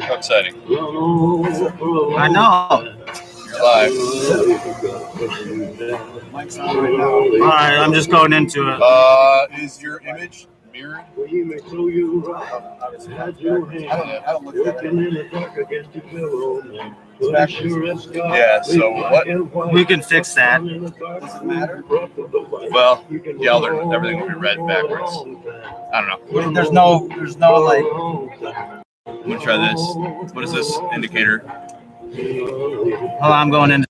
How exciting. I know. You're live. Mike's on right now. All right, I'm just going into it. Is your image mirrored? I don't look at it. Yeah, so what? We can fix that. Does it matter? Well, yeah, everything will be read backwards. I don't know. There's no like. I'm gonna try this. What is this indicator? Hold on, I'm going into.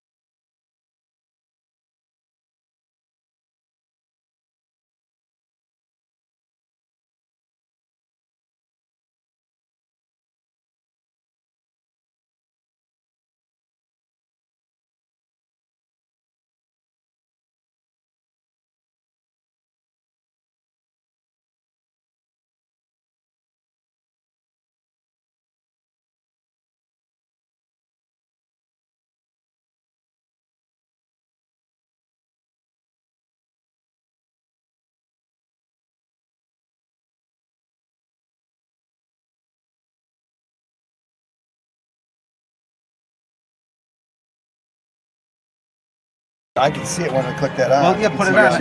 I can see it when I click that on. Well, yeah, put it on.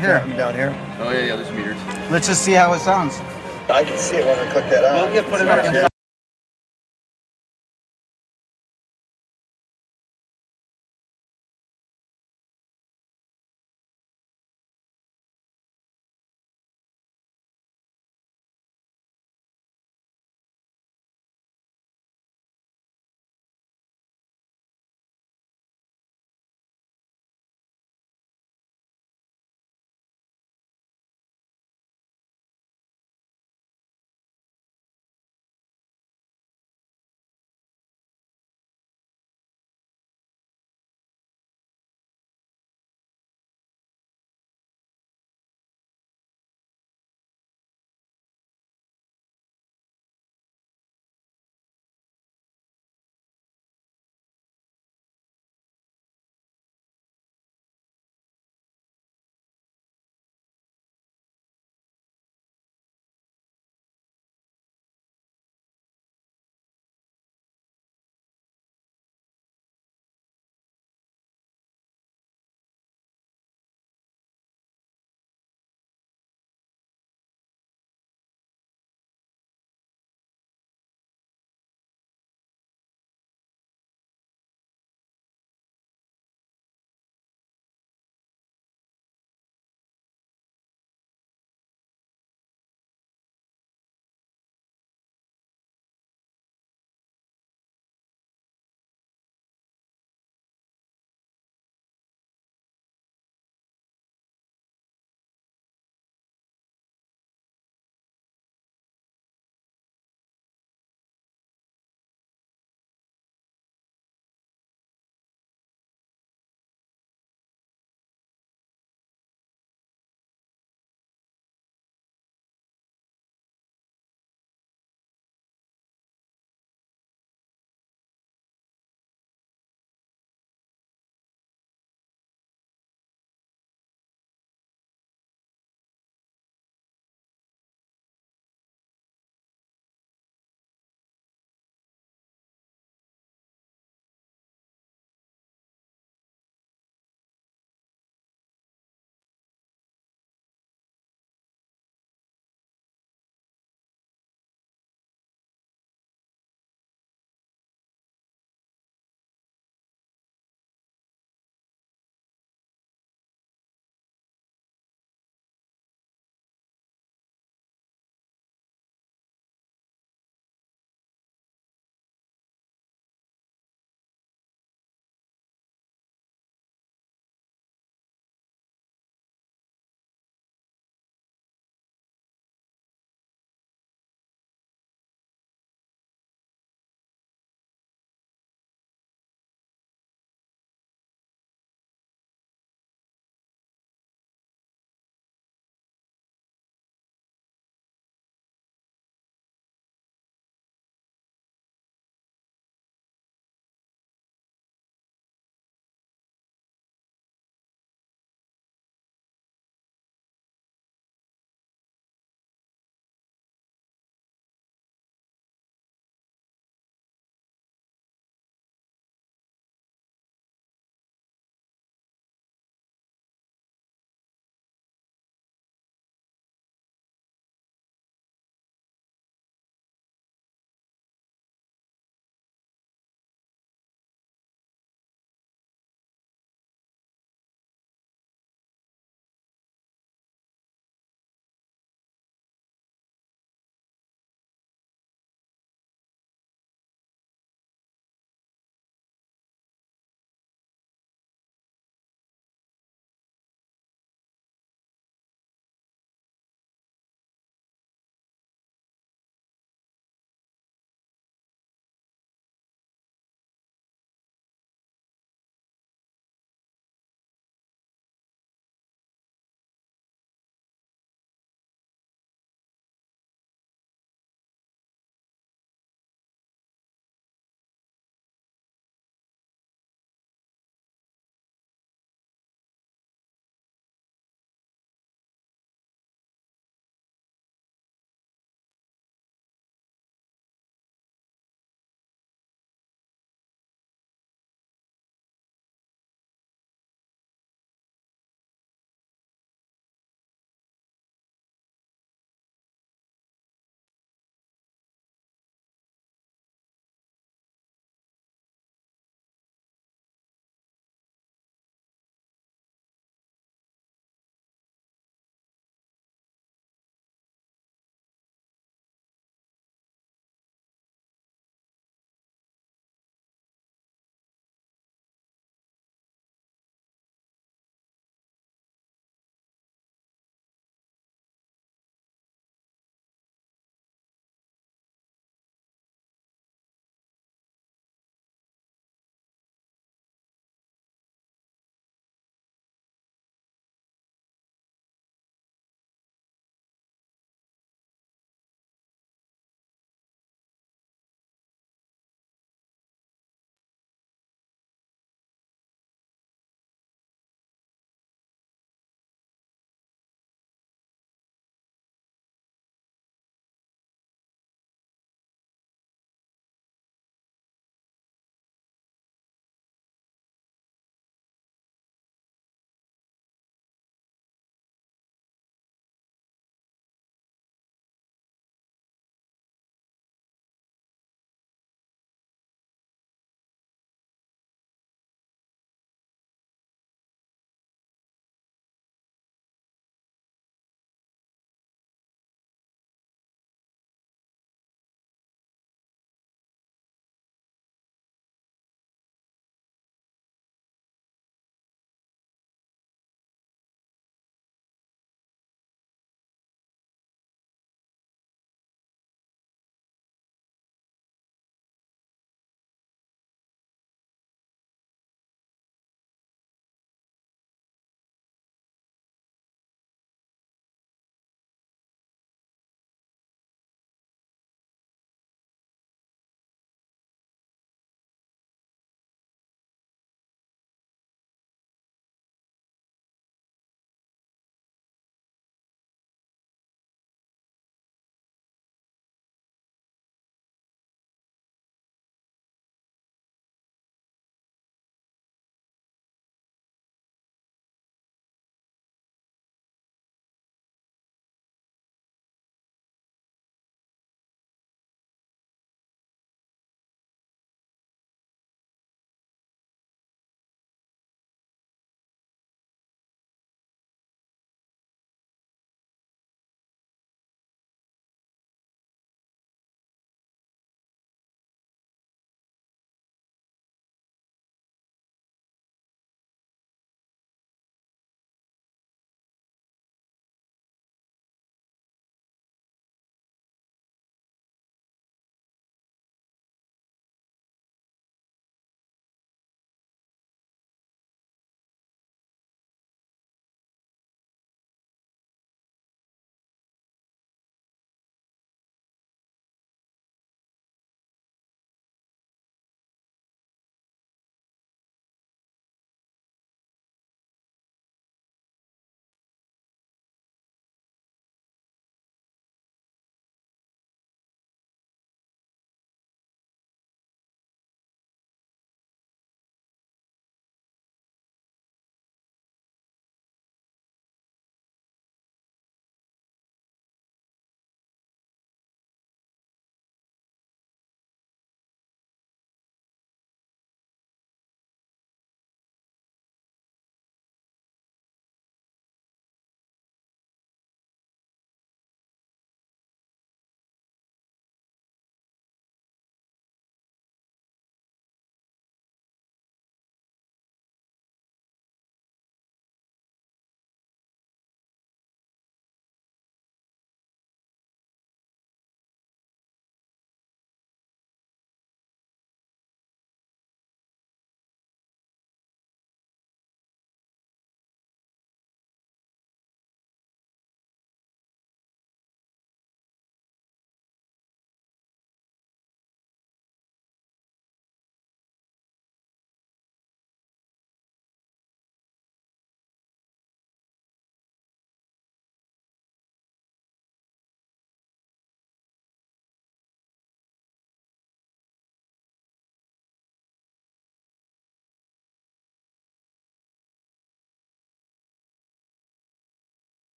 Here. Down here. Oh yeah, there's meters. Let's just see how it sounds. I can see it when I click that on. Well, yeah, put it on.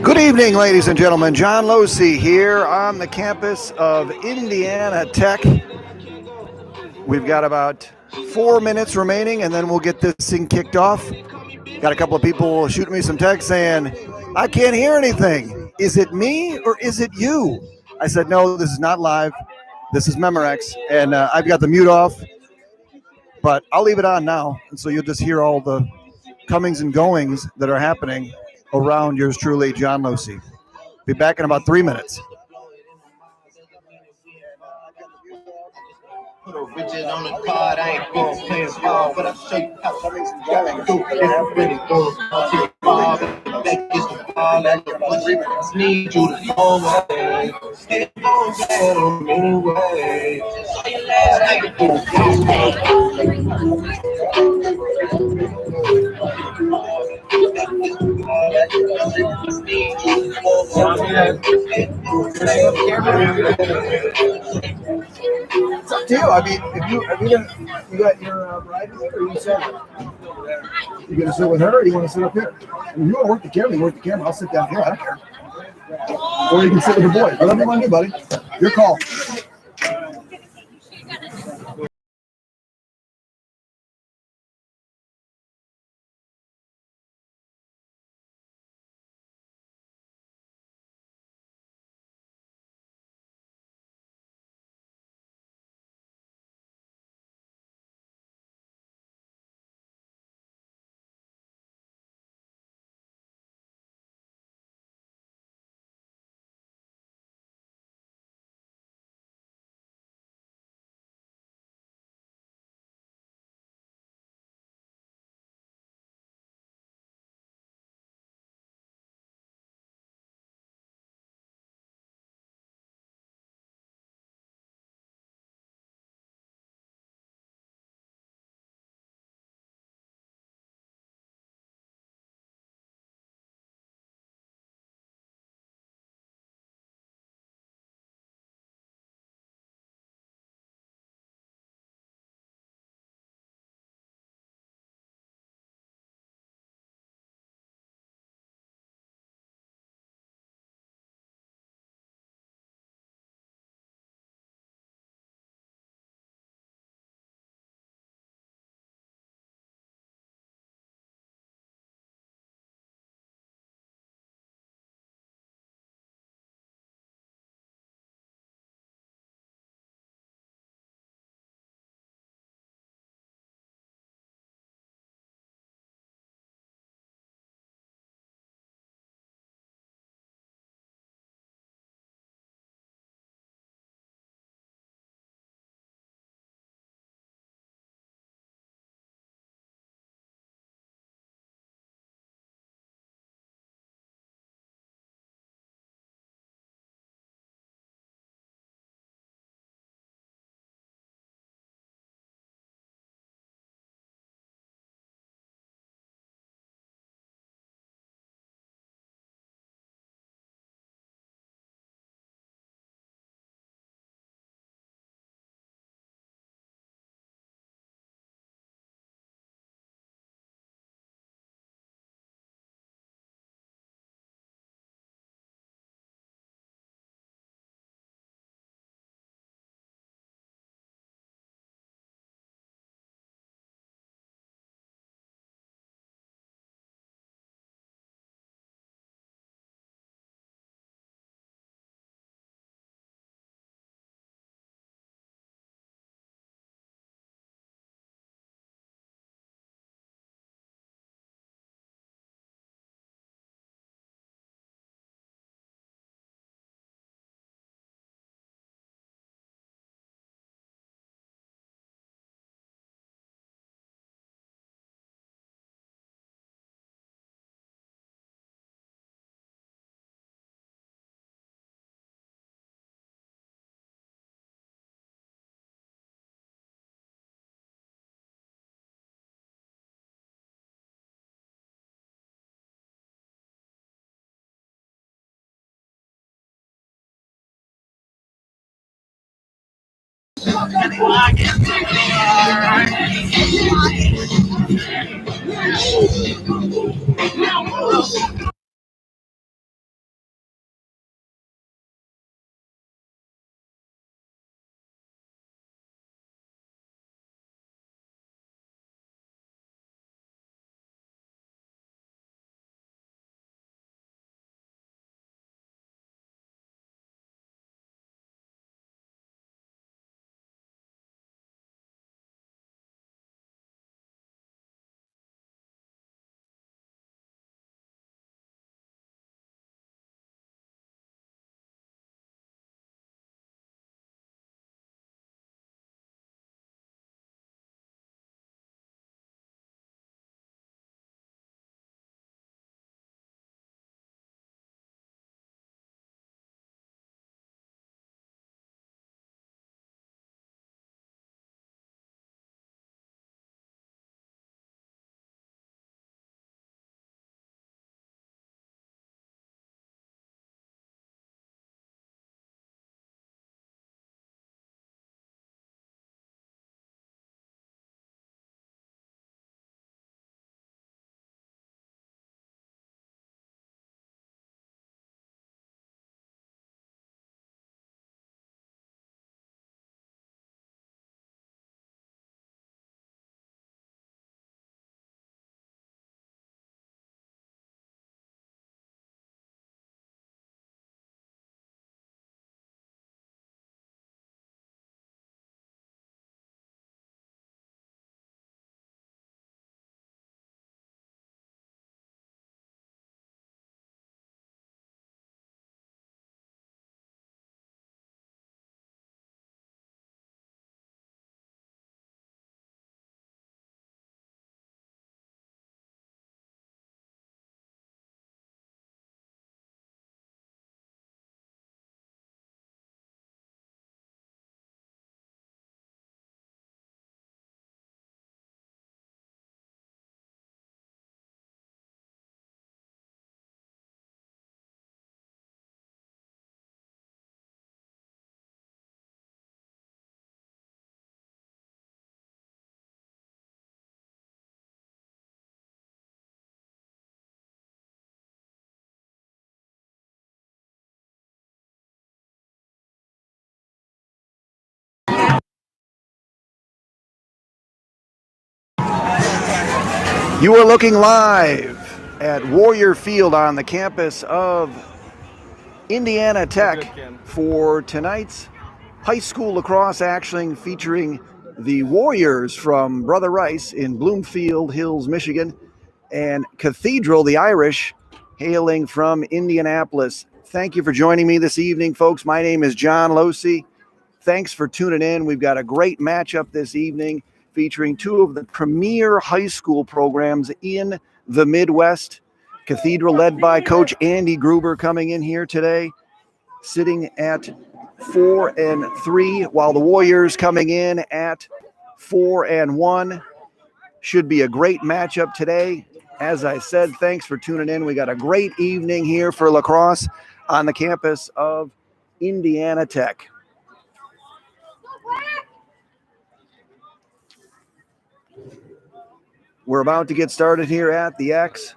Good evening, ladies and gentlemen. John Losey here on the campus of Indiana Tech. We've got about 4 minutes remaining, and then we'll get this thing kicked off. Got a couple of people shooting me some texts saying, I can't hear anything. Is it me or is it you? I said, no, this is not live. This is Memorex, and I've got the mute off, but I'll leave it on now, and so you'll just hear all the comings and goings that are happening around yours truly, John Losey. Be back in about 3 minutes. Put a widget on the card, I ain't been playing ball, but I'll show you how something's going. It's really going to the ball, that is the ball, and the ones need you to go away. It goes better anyway. Saw you It's up to you. I mean, if you got your ride with her, or you sit? You gonna sit with her, or you want to sit up here? If you want to work the camera, you work the camera. I'll sit down here. I don't care. Or you can sit with the boys. Whatever you want to do, buddy. Your call. You are looking live at Warrior Field on the campus of Indiana Tech for tonight's high school lacrosse action featuring the Warriors from Brother Rice in Bloomfield Hills, Michigan, and Cathedral, the Irish, hailing from Indianapolis. Thank you for joining me this evening, folks. My name is John Losey. Thanks for tuning in. We've got a great matchup this evening featuring two of the premier high school programs in the Midwest. Cathedral, led by Coach Andy Gruber, coming in here today, sitting at 4-3, while the Warriors coming in at 4-1. Should be a great matchup today. As I said, thanks for tuning in. We got a great evening here for lacrosse on the campus of Indiana Tech. We're about to get started here at the X.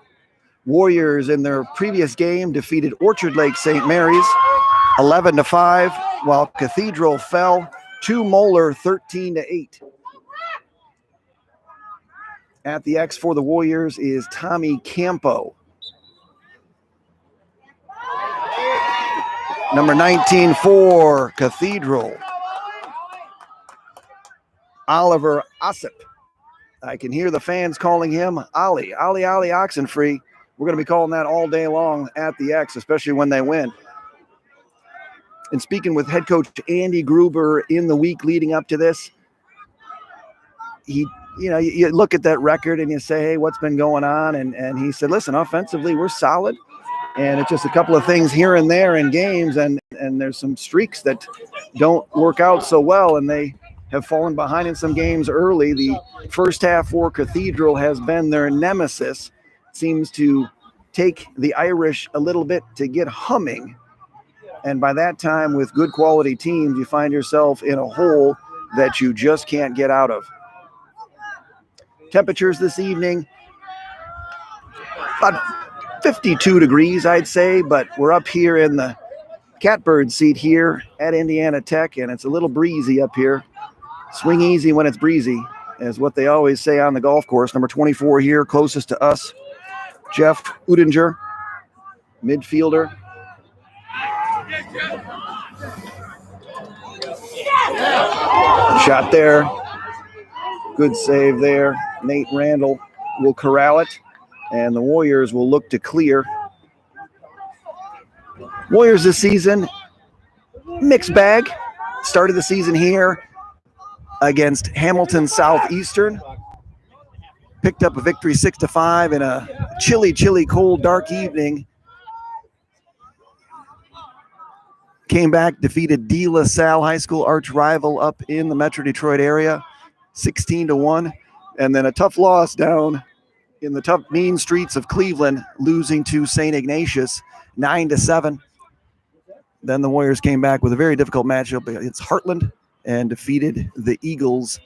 Warriors in their previous game defeated Orchard Lake St. Mary's 11-5, while Cathedral fell to Moeller 13-8. At the X for the Warriors is Tommy Campo. Number 19 for Cathedral, Oliver Ossip. I can hear the fans calling him Ollie Oxenfree. We're going to be calling that all day long at the X, especially when they win. And speaking with head coach Andy Gruber in the week leading up to this, you look at that record and you say, hey, what's been going on? And he said, listen, offensively, we're solid. And it's just a couple of things here and there in games, and there's some streaks that don't work out so well, and they have fallen behind in some games early. The first half for Cathedral has been their nemesis. Seems to take the Irish a little bit to get humming. And by that time, with good quality teams, you find yourself in a hole that you just can't get out of. Temperatures this evening, about 52 degrees, I'd say, but we're up here in the catbird seat here at Indiana Tech, and it's a little breezy up here. Swing easy when it's breezy, is what they always say on the golf course. Number 24 here, closest to us, Jeff Udinger, midfielder. Shot there. Good save there. Nate Randall will corral it, and the Warriors will look to clear. Warriors this season, mixed bag. Started the season here against Hamilton Southeastern. Picked up a victory 6-5 in a chilly, cold, dark evening. Came back, defeated De La Salle High School, arch rival up in the Metro Detroit area, 16-1. And then a tough loss down in the tough, mean streets of Cleveland, losing to St. Ignatius, 9-7. Then the Warriors came back with a very difficult matchup against Heartland and defeated the Eagles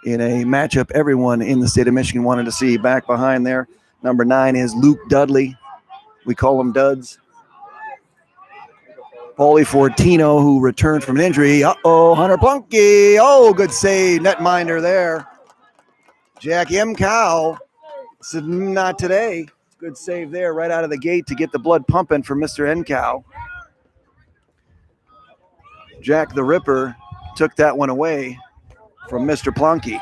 in a matchup everyone in the state of Michigan wanted to see. Back behind there, number 9 is Luke Dudley. We call him Duds. Paulie Fortino, who returned from an injury. Hunter Plunky. Oh, good save, netminder there. Jack Mcow said, not today. Good save there right out of the gate to get the blood pumping for Mr. Ncow. Jack the Ripper took that one away from Mr. Plunky.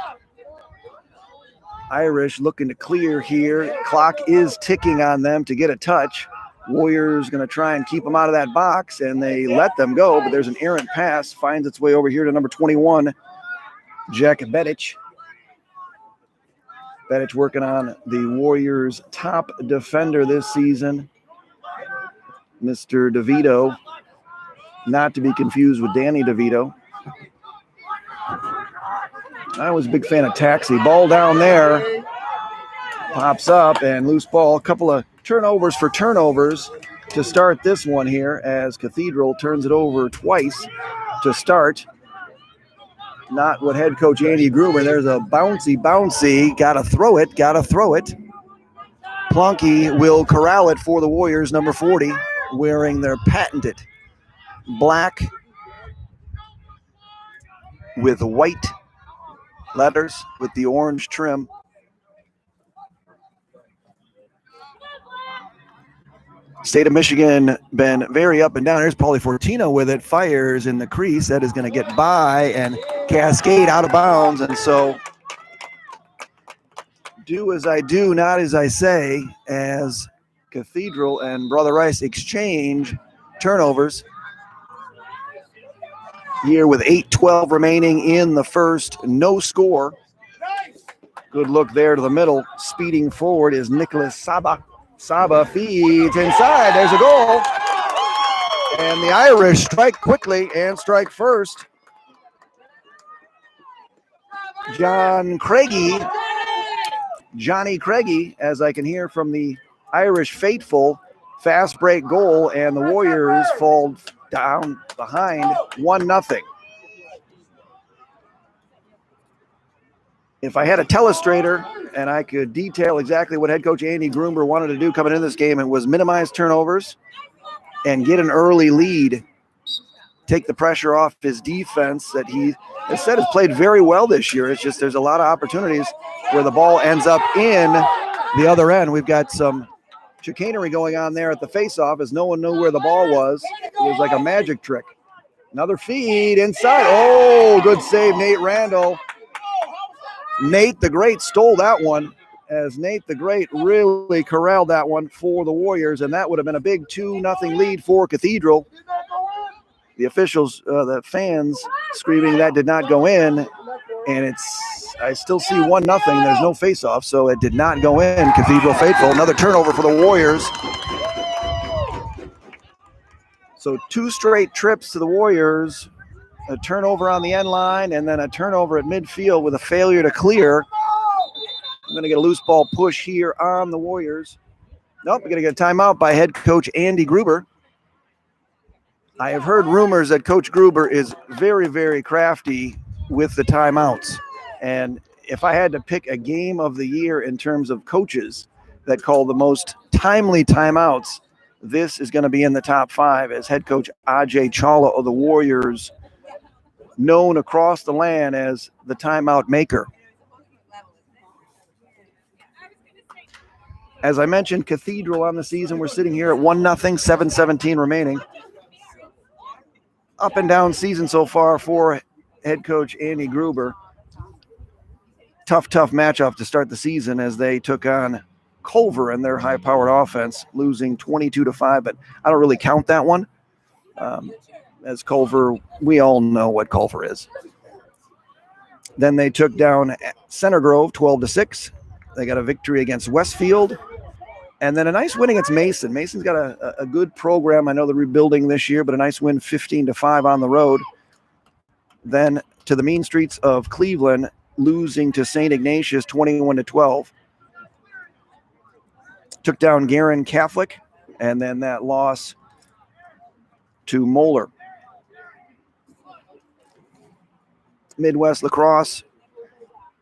Irish looking to clear here. Clock is ticking on them to get a touch. Warriors going to try and keep them out of that box, and they let them go, but there's an errant pass. Finds its way over here to number 21, Jack Bedich. Bedich working on the Warriors' top defender this season, Mr. DeVito. Not to be confused with Danny DeVito. I was a big fan of Taxi. Ball down there. Pops up and loose ball. A couple of turnovers for turnovers to start this one here as Cathedral turns it over twice to start. Not what head coach Andy Gruber. There's a bouncy. Gotta throw it. Plunky will corral it for the Warriors, number 40, wearing their patented black with white letters with the orange trim. State of Michigan been very up and down. Here's Paulie Fortino with it, fires in the crease. That is going to get by and cascade out of bounds. And so do as I do, not as I say, as Cathedral and Brother Rice exchange turnovers. Here with 8:12 remaining in the first, no score. Good look there to the middle. Speeding forward is Nicholas Saba. Saba feeds inside. There's a goal. And the Irish strike quickly and strike first. Johnny Craigie, as I can hear from the Irish faithful, fast break goal, and the Warriors fall down behind 1-0. If I had a telestrator and I could detail exactly what head coach Andy Gruber wanted to do coming into this game, it was minimize turnovers and get an early lead, take the pressure off his defense that he has said has played very well this year. It's just there's a lot of opportunities where the ball ends up in the other end. We've got some chicanery going on there at the face-off as no one knew where the ball was. It was like a magic trick. Another feed inside. Oh, good save, Nate Randall. Nate the Great stole that one as Nate the Great really corralled that one for the Warriors, and that would have been a big 2-0 lead for Cathedral. The officials, the fans screaming that did not go in, and I still see 1-0. There's no face-off, so it did not go in. Cathedral faithful. Another turnover for the Warriors. So 2 straight trips to the Warriors, a turnover on the end line, and then a turnover at midfield with a failure to clear. I'm going to get a loose ball push here on the Warriors. Nope, we're going to get a timeout by head coach Andy Gruber. I have heard rumors that Coach Gruber is very, very crafty with the timeouts. And if I had to pick a game of the year in terms of coaches, that call the most timely timeouts, this is going to be in the top 5 as head coach Ajay Chawla of the Warriors, known across the land as the timeout maker. As I mentioned, Cathedral on the season, we're sitting here at 1-0, 7:17 remaining. Up and down season so far for head coach Andy Gruber. Tough matchup to start the season as they took on Culver and their high-powered offense, losing 22-5, but I don't really count that one. As Culver, we all know what Culver is. Then they took down Center Grove 12-6. They got a victory against Westfield. And then a nice win against Mason. Mason's got a good program. I know they're rebuilding this year, but a nice win 15-5 on the road. Then to the mean streets of Cleveland, losing to St. Ignatius 21-12. Took down Guerin Catholic, and then that loss to Moeller. Midwest lacrosse.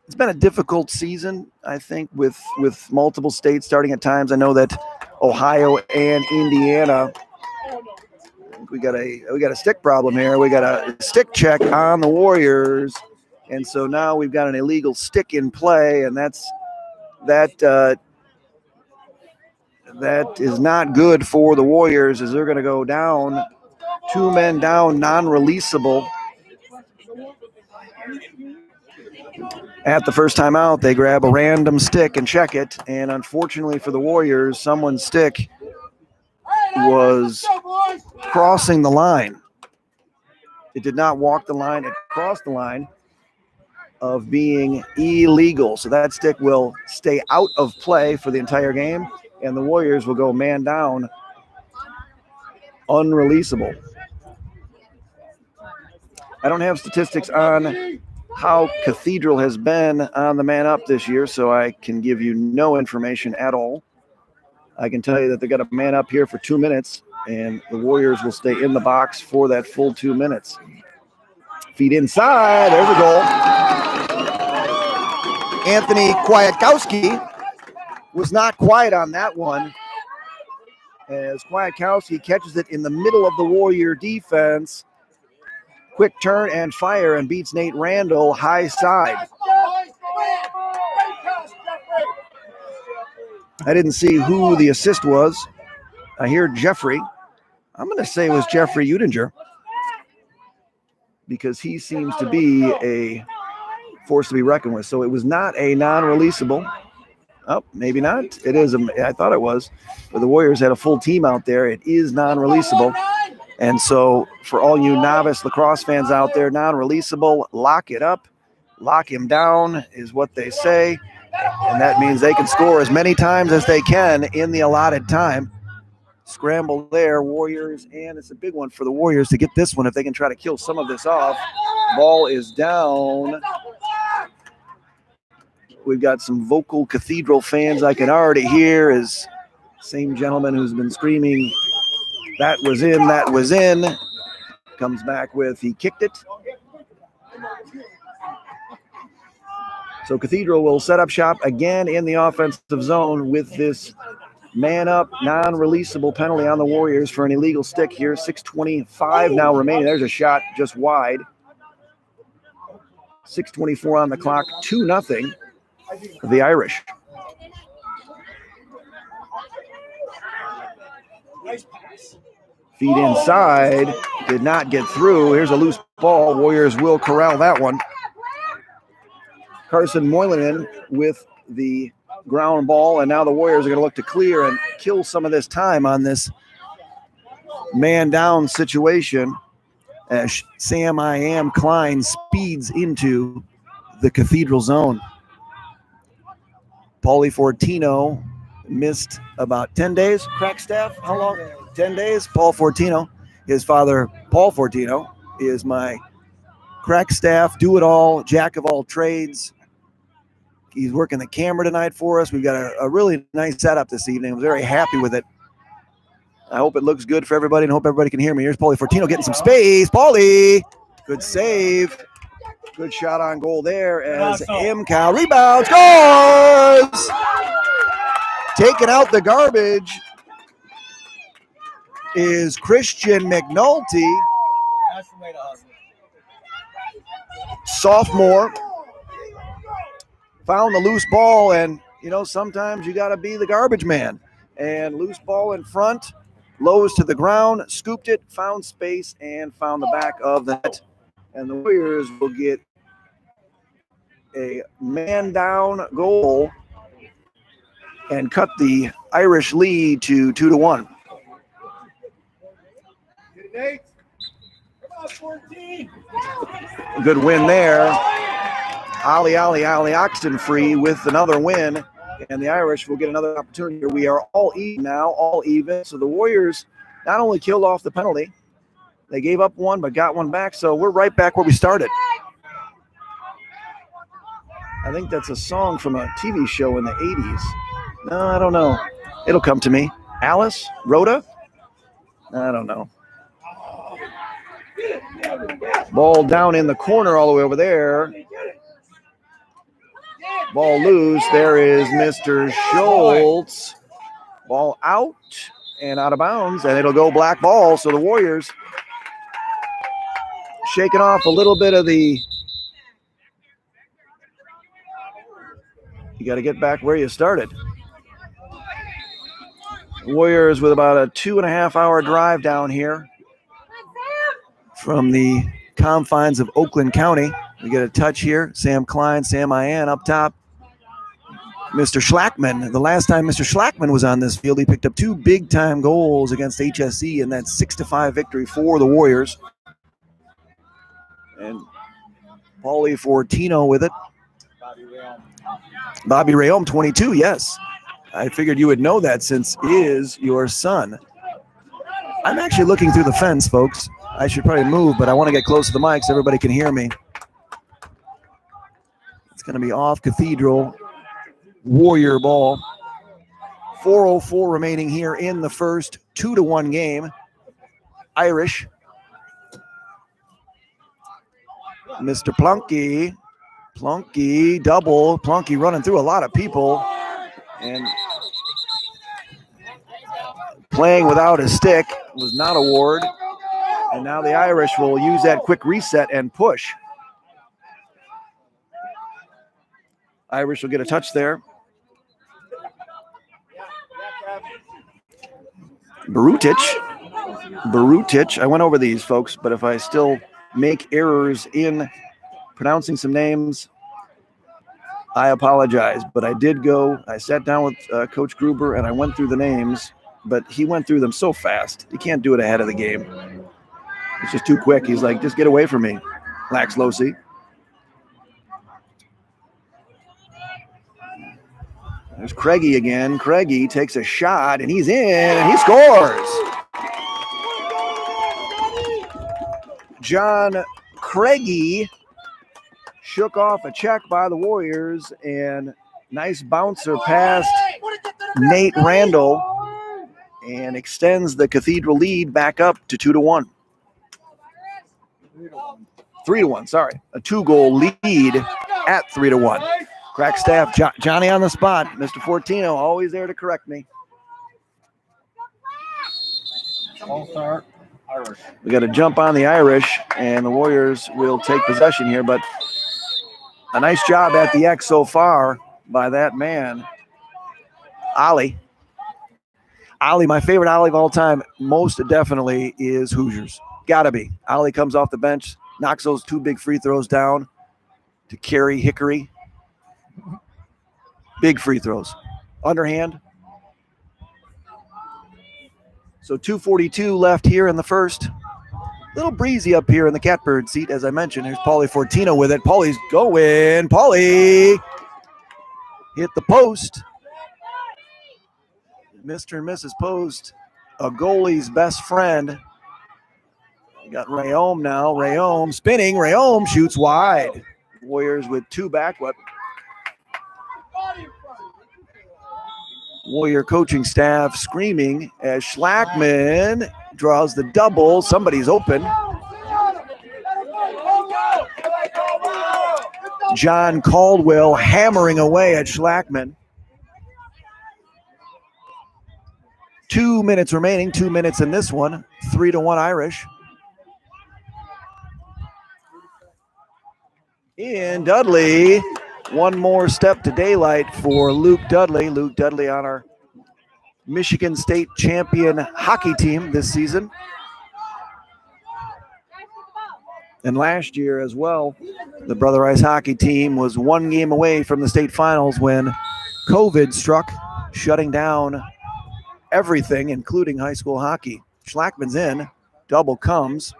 It's been a difficult season, I think, with multiple states starting at times. I know that Ohio and Indiana, we got a stick problem here. We got a stick check on the Warriors, and so now we've got an illegal stick in play, and that is not good for the Warriors as they're going to go down, 2 men down, non-releasable. At the first time out, they grab a random stick and check it, and unfortunately for the Warriors, someone's stick was crossing the line. It did not walk the line, it crossed the line of being illegal. So that stick will stay out of play for the entire game, and the Warriors will go man down, unreleasable. I don't have statistics on how Cathedral has been on the man up this year, so I can give you no information at all. I can tell you that they got a man up here for 2 minutes, and the Warriors will stay in the box for that full 2 minutes. Feet inside, there's a goal. Anthony Kwiatkowski was not quiet on that one, as Kwiatkowski catches it in the middle of the Warrior defense. Quick turn and fire and beats Nate Randall high side. I didn't see who the assist was. I hear Jeffrey. I'm going to say it was Jeffrey Udinger because he seems to be a force to be reckoned with. So it was not a non-releasable. Oh, maybe not. It is. I thought it was. But the Warriors had a full team out there. It is non-releasable. And so for all you novice lacrosse fans out there, non-releasable, lock it up, lock him down is what they say. And that means they can score as many times as they can in the allotted time. Scramble there, Warriors, and it's a big one for the Warriors to get this one if they can try to kill some of this off. Ball is down. We've got some vocal Cathedral fans I can already hear, as same gentleman who's been screaming, that was in, comes back with, he kicked it. So Cathedral will set up shop again in the offensive zone with this man-up, non-releasable penalty on the Warriors for an illegal stick here. 6:25 now remaining. There's a shot just wide. 6:24 on the clock, 2-0 for the Irish. Feet inside, did not get through. Here's a loose ball. Warriors will corral that one. Carson Moylan with the ground ball, and now the Warriors are going to look to clear and kill some of this time on this man down situation as Sam I Am Klein speeds into the Cathedral zone. Paulie Fortino missed about 10 days. Crack staff, how long? 10 days. Paul Fortino, his father, Paul Fortino, is my crack staff, do-it-all, jack of all trades. He's working the camera tonight for us. We've got a really nice setup this evening. I'm very happy with it. I hope it looks good for everybody and hope everybody can hear me. Here's Paulie Fortino getting some space. Paulie, good save. Good shot on goal there as MCal rebounds, scores! Taking out the garbage is Christian McNulty, sophomore. Found the loose ball, and sometimes you got to be the garbage man. And loose ball in front, lows to the ground, scooped it, found space, and found the back of the net. And the Warriors will get a man down goal and cut the Irish lead to 2-1. Good win there. Ali Oxenfree with another win, and the Irish will get another opportunity. We are all even now, all even. So the Warriors not only killed off the penalty, they gave up one but got one back. So we're right back where we started. I think that's a song from a TV show in the 80s. No, I don't know. It'll come to me. Alice? Rhoda? I don't know. Ball down in the corner all the way over there. Ball loose. There is Mr. Schultz. Ball out and out of bounds, and it'll go black ball. So the Warriors shaking off a little bit of the... You got to get back where you started. Warriors with about a 2.5-hour drive down here from the confines of Oakland County. We get a touch here. Sam Klein, Sam Ian up top. Mr. Schlackman. The last time Mr. Schlackman was on this field, he picked up 2 big-time goals against HSE in that 6-5 victory for the Warriors. And Paulie Fortino with it. Bobby Rayom, 22, yes. I figured you would know that since it is your son. I'm actually looking through the fence, folks. I should probably move, but I want to get close to the mic so everybody can hear me. It's going to be off Cathedral. Warrior ball. 4:04 remaining here in the first. 2-1 game. Irish. Mr. Plunky double. Plunky running through a lot of people and playing without a stick was not a ward. And now the Irish will use that quick reset and push. Irish will get a touch there. Barutic. I went over these, folks, but if I still make errors in pronouncing some names, I apologize. But I sat down with Coach Gruber and I went through the names, but he went through them so fast. You can't do it ahead of the game. It's just too quick. He's like, just get away from me, Lax Losi. There's Craigie again. Craigie takes a shot, and he's in, and he scores. John Craigie shook off a check by the Warriors, and nice bouncer past Nate Randall, and extends the Cathedral lead back up to 2-1. 3-1, sorry. A 2-goal lead at 3-1. Crack staff, Johnny on the spot. Mr. Fortino, always there to correct me. All-star Irish. We got to jump on the Irish, and the Warriors will take possession here, but a nice job at the X so far by that man, Ali. Ali, my favorite Ali of all time, most definitely is Hoosiers. Gotta be. Ali comes off the bench, knocks those 2 big free throws down to Kerry Hickory. Big free throws. Underhand. So 2:42 left here in the first. Little breezy up here in the catbird seat, as I mentioned. Here's Paulie Fortino with it. Paulie's going. Paulie hit the post. Mr. and Mrs. Post, a goalie's best friend. We got Rayom now. Rayom spinning. Rayom shoots wide. Warriors with 2 back. Warrior coaching staff screaming as Schlackman draws the double. Somebody's open. John Caldwell hammering away at Schlackman. 2 minutes remaining, 2 minutes in this one, 3-1 Irish. In Dudley, one more step to daylight for Luke Dudley. Luke Dudley on our Michigan State champion hockey team this season. And last year as well, the Brother Ice hockey team was one game away from the state finals when COVID struck, shutting down everything, including high school hockey. Schlackman's in, double comes.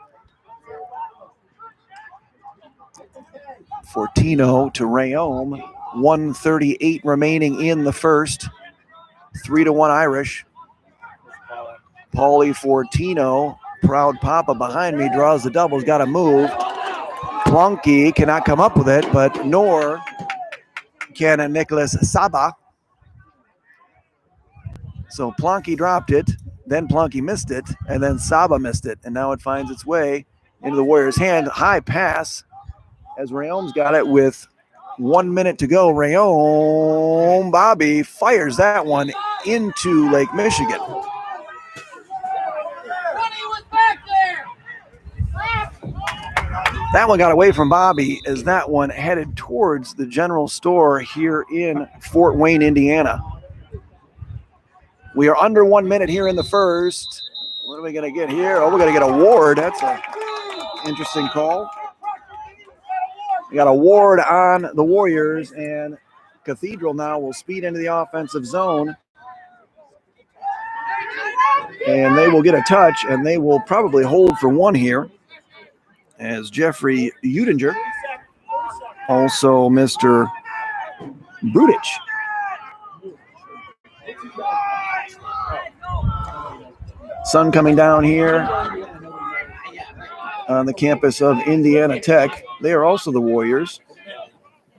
Fortino to Rayome, 1:38 remaining in the first, 3-1 Irish. Paulie Fortino, proud papa behind me, draws the doubles, got to move. Plunky cannot come up with it, but nor can Nicholas Saba. So Plunky dropped it, then Plunky missed it, and then Saba missed it, and now it finds its way into the Warriors' hand. High pass as Rayome's got it with 1 minute to go. Rayome, Bobby fires that one into Lake Michigan. That one got away from Bobby as that one headed towards the general store here in Fort Wayne, Indiana. We are under 1 minute here in the first. What are we going to get here? Oh, we're going to get a Ward. That's an interesting call. We got a Ward on the Warriors, and Cathedral now will speed into the offensive zone. And they will get a touch, and they will probably hold for one here as Jeffrey Udinger, also Mr. Brudich. Sun coming down here on the campus of Indiana Tech. They are also the Warriors.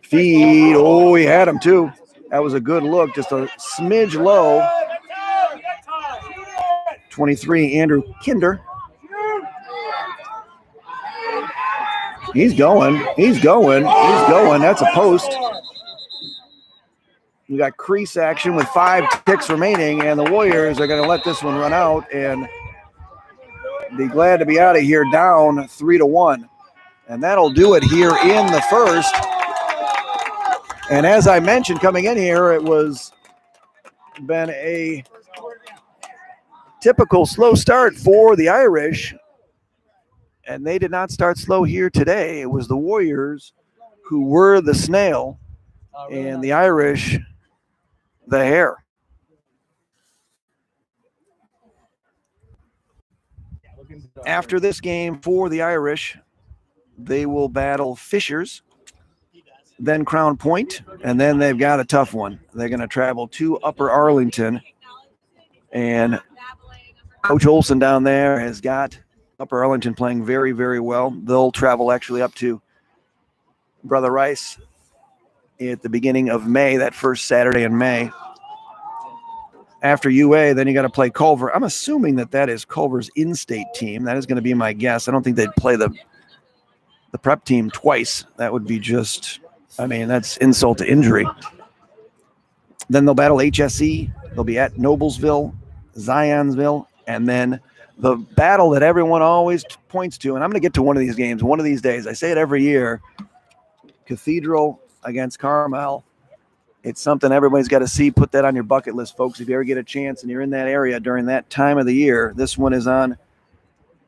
Feed. Oh, he had him too. That was a good look. Just a smidge low. 23, Andrew Kinder. He's going. He's going. He's going. That's a post. We got crease action with 5 ticks remaining, and the Warriors are going to let this one run out and be glad to be out of here down 3-1. And that'll do it here in the first. And as I mentioned coming in here, it was been a typical slow start for the Irish. And they did not start slow here today. It was the Warriors who were the snail and the Irish the hare. After this game for the Irish, they will battle Fishers, then Crown Point, and then they've got a tough one. They're going to travel to Upper Arlington, and Coach Olson down there has got Upper Arlington playing very, very well. They'll travel actually up to Brother Rice at the beginning of May, that first Saturday in May. After UA, then you got to play Culver. I'm assuming that is Culver's in-state team. That is going to be my guess. I don't think they'd play the prep team twice. That would be just, that's insult to injury. Then they'll battle HSE. They'll be at Noblesville, Zionsville, and then the battle that everyone always points to, and I'm going to get to one of these games one of these days. I say it every year, Cathedral against Carmel. It's something everybody's got to see. Put that on your bucket list, folks. If you ever get a chance and you're in that area during that time of the year, this one is on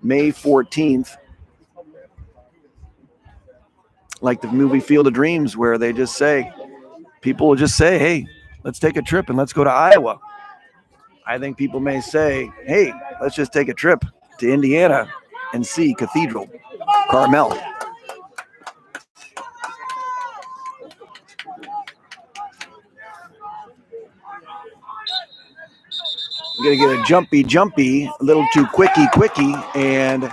May 14th. Like the movie Field of Dreams, where they just say, people will just say, hey, let's take a trip and let's go to Iowa. I think people may say, hey, let's just take a trip to Indiana and see Cathedral, Carmel. I'm going to get a jumpy, a little too quickie, and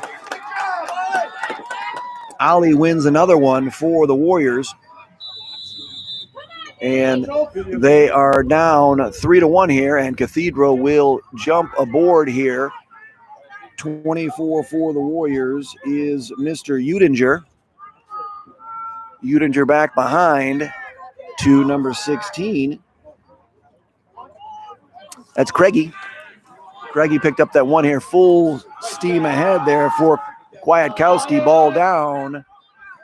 Ali wins another one for the Warriors. And they are down 3-1 here, and Cathedral will jump aboard here. 24 for the Warriors is Mr. Udinger. Udinger back behind to number 16. That's Craigie. Greggy picked up that one here, full steam ahead there for Kwiatkowski, ball down.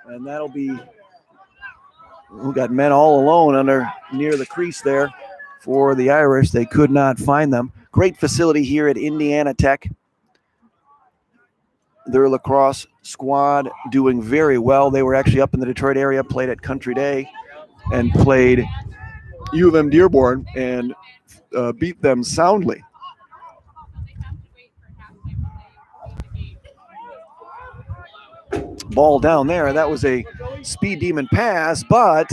And that'll be, who got men all alone near the crease there for the Irish. They could not find them. Great facility here at Indiana Tech. Their lacrosse squad doing very well. They were actually up in the Detroit area, played at Country Day, and played U of M Dearborn and beat them soundly. Ball down there. That was a speed demon pass, but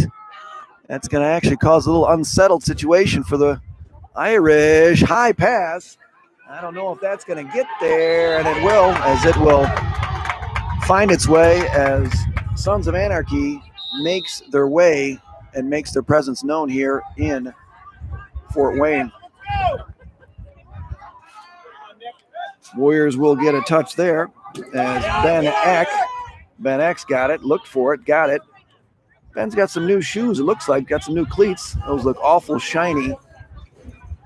that's going to actually cause a little unsettled situation for the Irish. High pass. I don't know if that's going to get there, and it will, as it will find its way as Sons of Anarchy makes their way and makes their presence known here in Fort Wayne. Warriors will get a touch there as Ben Eck got it, looked for it, got it. Ben's got some new shoes, it looks like, got some new cleats. Those look awful shiny.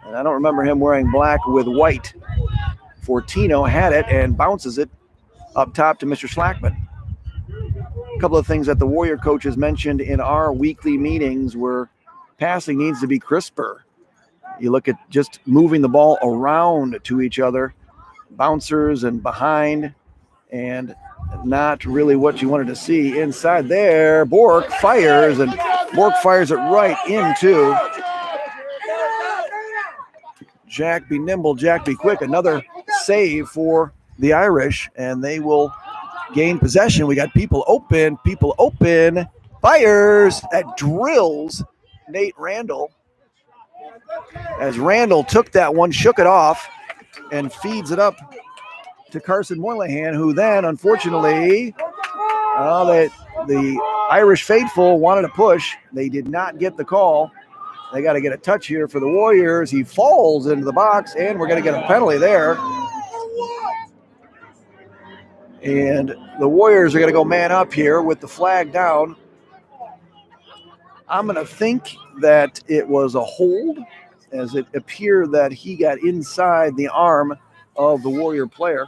And I don't remember him wearing black with white. Fortino had it and bounces it up top to Mr. Schlackman. A couple of things that the Warrior coaches mentioned in our weekly meetings were passing needs to be crisper. You look at just moving the ball around to each other, bouncers and behind, and not really what you wanted to see. Inside there, Bork fires, and Bork fires it right into Jack Be Nimble, Jack Be Quick. Another save for the Irish, and they will gain possession. We got people open, fires, that drills Nate Randall. As Randall took that one, shook it off, and feeds it up to Carson Moynihan, who then, unfortunately, the Irish faithful wanted to push. They did not get the call. They got to get a touch here for the Warriors. He falls into the box, and we're going to get a penalty there. And the Warriors are going to go man up here with the flag down. I'm going to think that it was a hold, as it appeared that he got inside the arm of the Warrior player.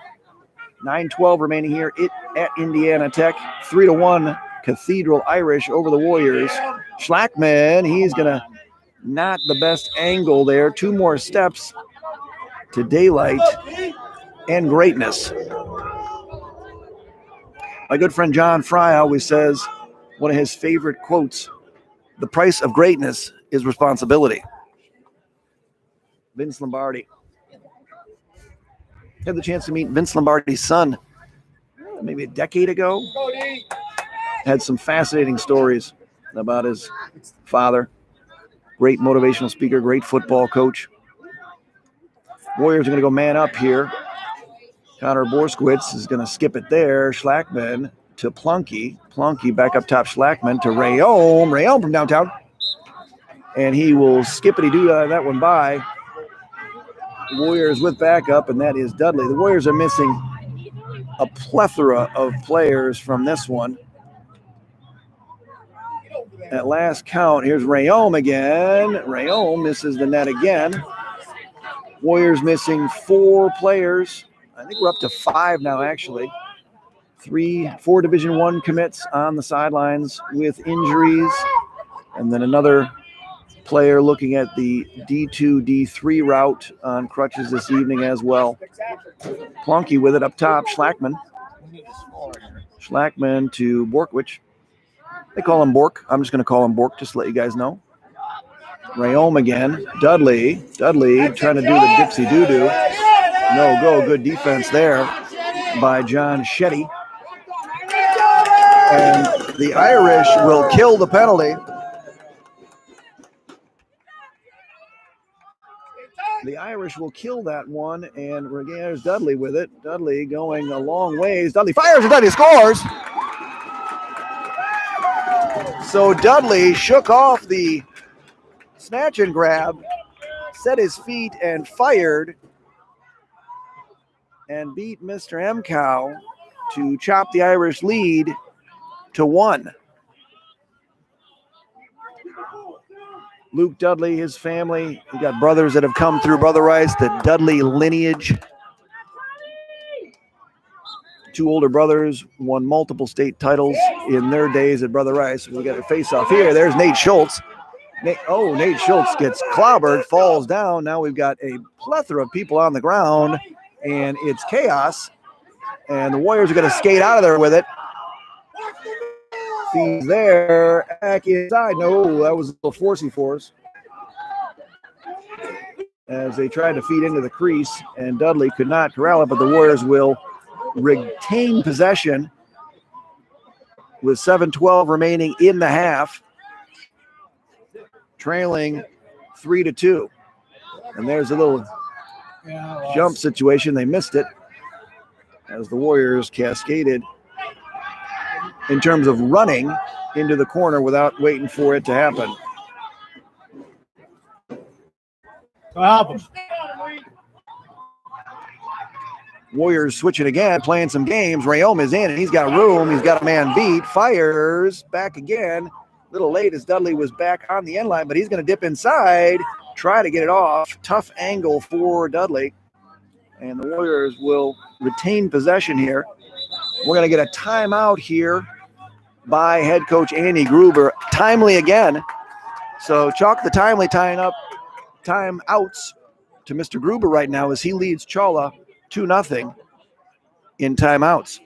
9:12 remaining here at Indiana Tech. 3-1 Cathedral Irish over the Warriors. Schlackman, he's going to not the best angle there. 2 more steps to daylight and greatness. My good friend John Fry always says one of his favorite quotes, the price of greatness is responsibility. Vince Lombardi. Had the chance to meet Vince Lombardi's son maybe a decade ago. Had some fascinating stories about his father. Great motivational speaker, great football coach. Warriors are going to go man up here. Connor Borskowitz is going to skip it there. Schlackman to Plunky. Plunky back up top. Schlackman to Rayom. Rayom from downtown. And he will skippity-doo that one by. Warriors with backup, and that is Dudley. The Warriors are missing a plethora of players from this one. At last count, here's Rayom again. Rayom misses the net again. Warriors missing 4 players. I think we're up to 5 now, actually. 4 Division I commits on the sidelines with injuries. And then another player looking at the D2, D3 route on crutches this evening as well. Plunky with it up top. Schlackman. Schlackman to Borkwich. They call him Bork. I'm just going to call him Bork just to let you guys know. Rayom again. Dudley trying to do the dipsy-doo-doo. No go. Good defense there by John Shetty. And the Irish will kill the penalty. The Irish will kill that one, and there's Dudley with it. Dudley going a long ways. Dudley fires and Dudley scores. So Dudley shook off the snatch and grab, set his feet and fired, and beat Mr. Mcow to chop the Irish lead to 1. Luke Dudley, his family, he got brothers that have come through Brother Rice, the Dudley lineage. 2 older brothers won multiple state titles in their days at Brother Rice. We got a face-off here. There's Nate Schultz. Nate Schultz gets clobbered, falls down. Now we've got a plethora of people on the ground, and it's chaos. And the Warriors are going to skate out of there with it. He's there, back inside. No, that was a little forcey force. As they tried to feed into the crease, and Dudley could not corral it, but the Warriors will retain possession with 7:12 remaining in the half, trailing 3-2. And there's a little jump situation. They missed it as the Warriors cascaded in terms of running into the corner without waiting for it to happen. Warriors switching again, playing some games. Rayom is in, and he's got room. He's got a man beat. Fires back again. A little late as Dudley was back on the end line, but he's going to dip inside, try to get it off. Tough angle for Dudley. And the Warriors will retain possession here. We're going to get a timeout here by head coach Andy Gruber. Timely again. So chalk the timely timeouts to Mr. Gruber right now as he leads Chawla 2-0 in timeouts.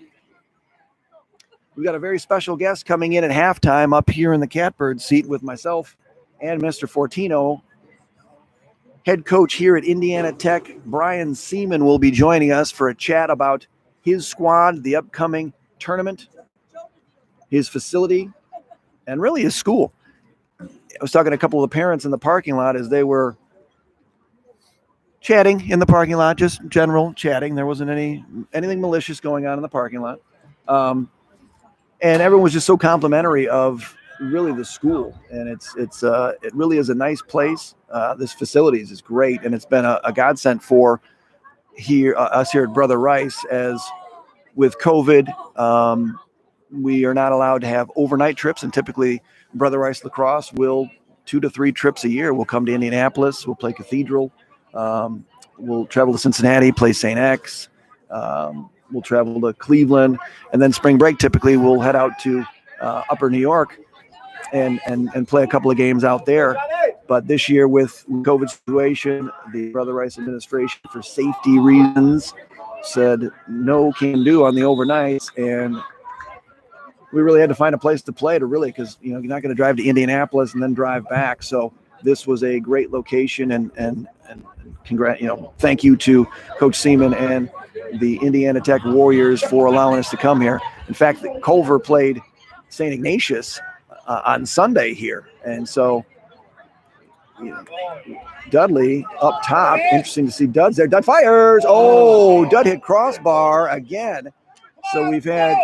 We've got a very special guest coming in at halftime up here in the Catbird seat with myself and Mr. Fortino. Head coach here at Indiana Tech, Brian Seaman, will be joining us for a chat about his squad, the upcoming tournament, his facility, and really his school. I was talking to a couple of the parents in the parking lot as they were chatting in the parking lot, just general chatting. There wasn't anything malicious going on in the parking lot. And everyone was just so complimentary of really the school. And it really is a nice place. This facilities is great. And it's been a godsend for us here at Brother Rice, as with COVID, we are not allowed to have overnight trips. And typically Brother Rice lacrosse will 2 to 3 trips a year. We'll come to Indianapolis. We'll play Cathedral. We'll travel to Cincinnati, play St. X. We'll travel to Cleveland, and then spring break typically we'll head out to Upper New York and play a couple of games out there. But this year with COVID situation, the Brother Rice administration, for safety reasons, said no can do on the overnights, and we really had to find a place to play because you're not going to drive to Indianapolis and then drive back. So this was a great location, and thank you to Coach Seaman and the Indiana Tech Warriors for allowing us to come here. In fact, Culver played St. Ignatius on Sunday here, and so Dudley up top. Interesting to see Dud's there. Dud fires. Oh, Dud hit crossbar again. So we've had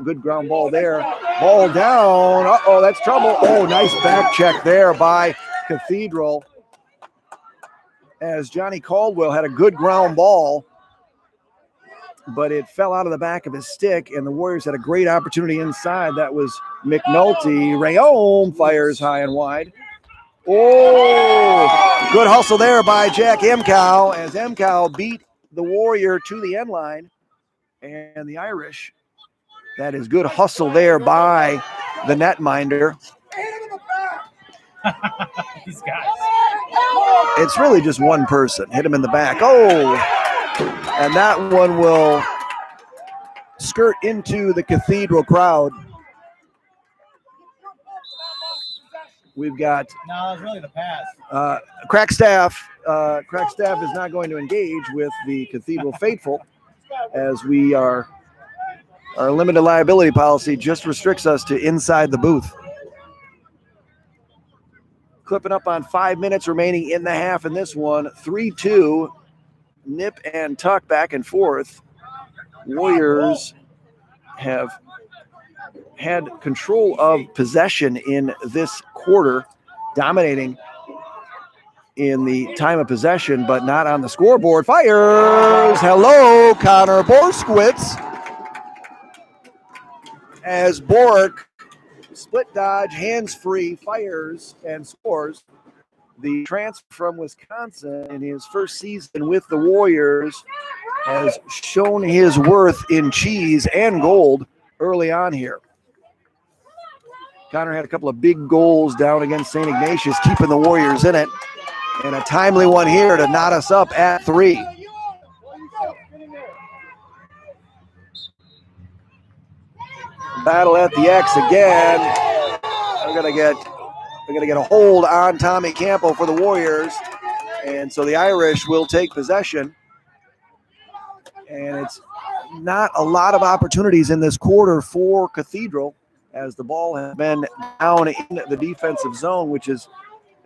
good ground ball there. Ball down. That's trouble. Oh, nice back check there by Cathedral, as Johnny Caldwell had a good ground ball, but it fell out of the back of his stick, and the Warriors had a great opportunity inside. That was McNulty. Rayom fires high and wide. Oh, good hustle there by Jack Emcow, as Emcow beat the Warrior to the end line. And the Irish, that is good hustle there by the netminder. These guys. It's really just one person. Hit him in the back. Oh, and that one will skirt into the Cathedral crowd. We've got No, it's really the pass. Crackstaff. Crackstaff is not going to engage with the Cathedral faithful, as our limited liability policy just restricts us to inside the booth. Clipping up on 5 minutes remaining in the half in this one. 3-2, nip and tuck back and forth. Warriors have had control of possession in this quarter, dominating in the time of possession, but not on the scoreboard. Fires. Hello, Connor Borskowitz. As Bork split dodge, hands free, fires and scores. the transfer from Wisconsin in his first season with the Warriors, has shown his worth in cheese and gold early on here. Connor had a couple of big goals down against St. Ignatius, keeping the Warriors in it. And a timely one here to knot us up at 3. Battle at the X again. We're gonna get a hold on Tommy Campo for the Warriors. And so the Irish will take possession. And it's not a lot of opportunities in this quarter for Cathedral, as the ball has been down in the defensive zone, which is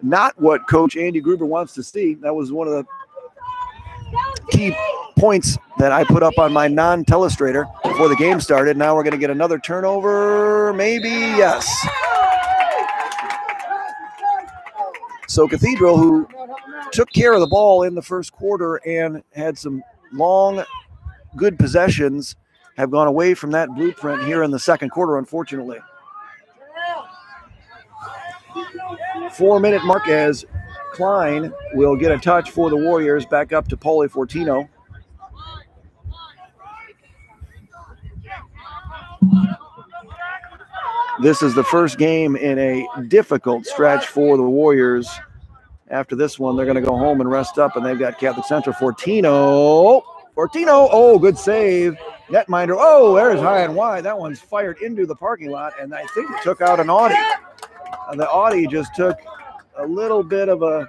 not what Coach Andy Gruber wants to see. That was one of the key points that I put up on my non-telestrator before the game started. Now we're going to get another turnover, maybe, yes. So Cathedral, who took care of the ball in the first quarter and had some long, good possessions, have gone away from that blueprint here in the second quarter, unfortunately. 4-minute mark as Klein will get a touch for the Warriors, back up to Paulie Fortino. This is the first game in a difficult stretch for the Warriors. After this one, they're going to go home and rest up, and they've got Catholic Central. Fortino, oh, good save. Netminder, oh, there's high and wide. That one's fired into the parking lot, and I think it took out an Audi. The Audi just took a little bit of a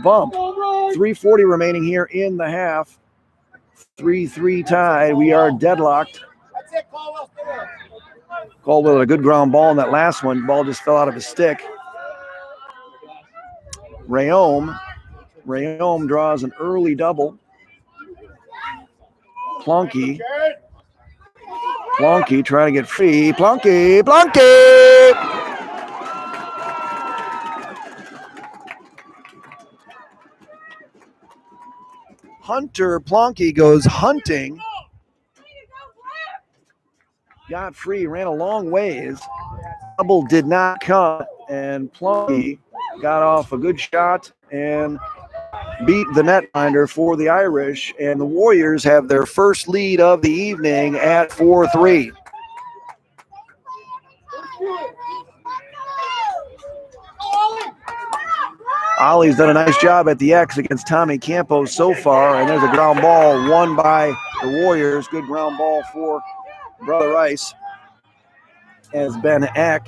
bump. 3:40 remaining here in the half. 3-3 tie. We are deadlocked. Caldwell with a good ground ball in that last one. Ball just fell out of his stick. Rayom draws an early double. Plonky trying to get free. Plonky! Hunter Plonky goes hunting. Got free, ran a long ways. Double did not come, and Plonky got off a good shot and beat the netminder for the Irish, and the Warriors have their first lead of the evening at 4-3. Ollie's done a nice job at the X against Tommy Campos so far, and there's a ground ball won by the Warriors. Good ground ball for Brother Rice as Ben Eck.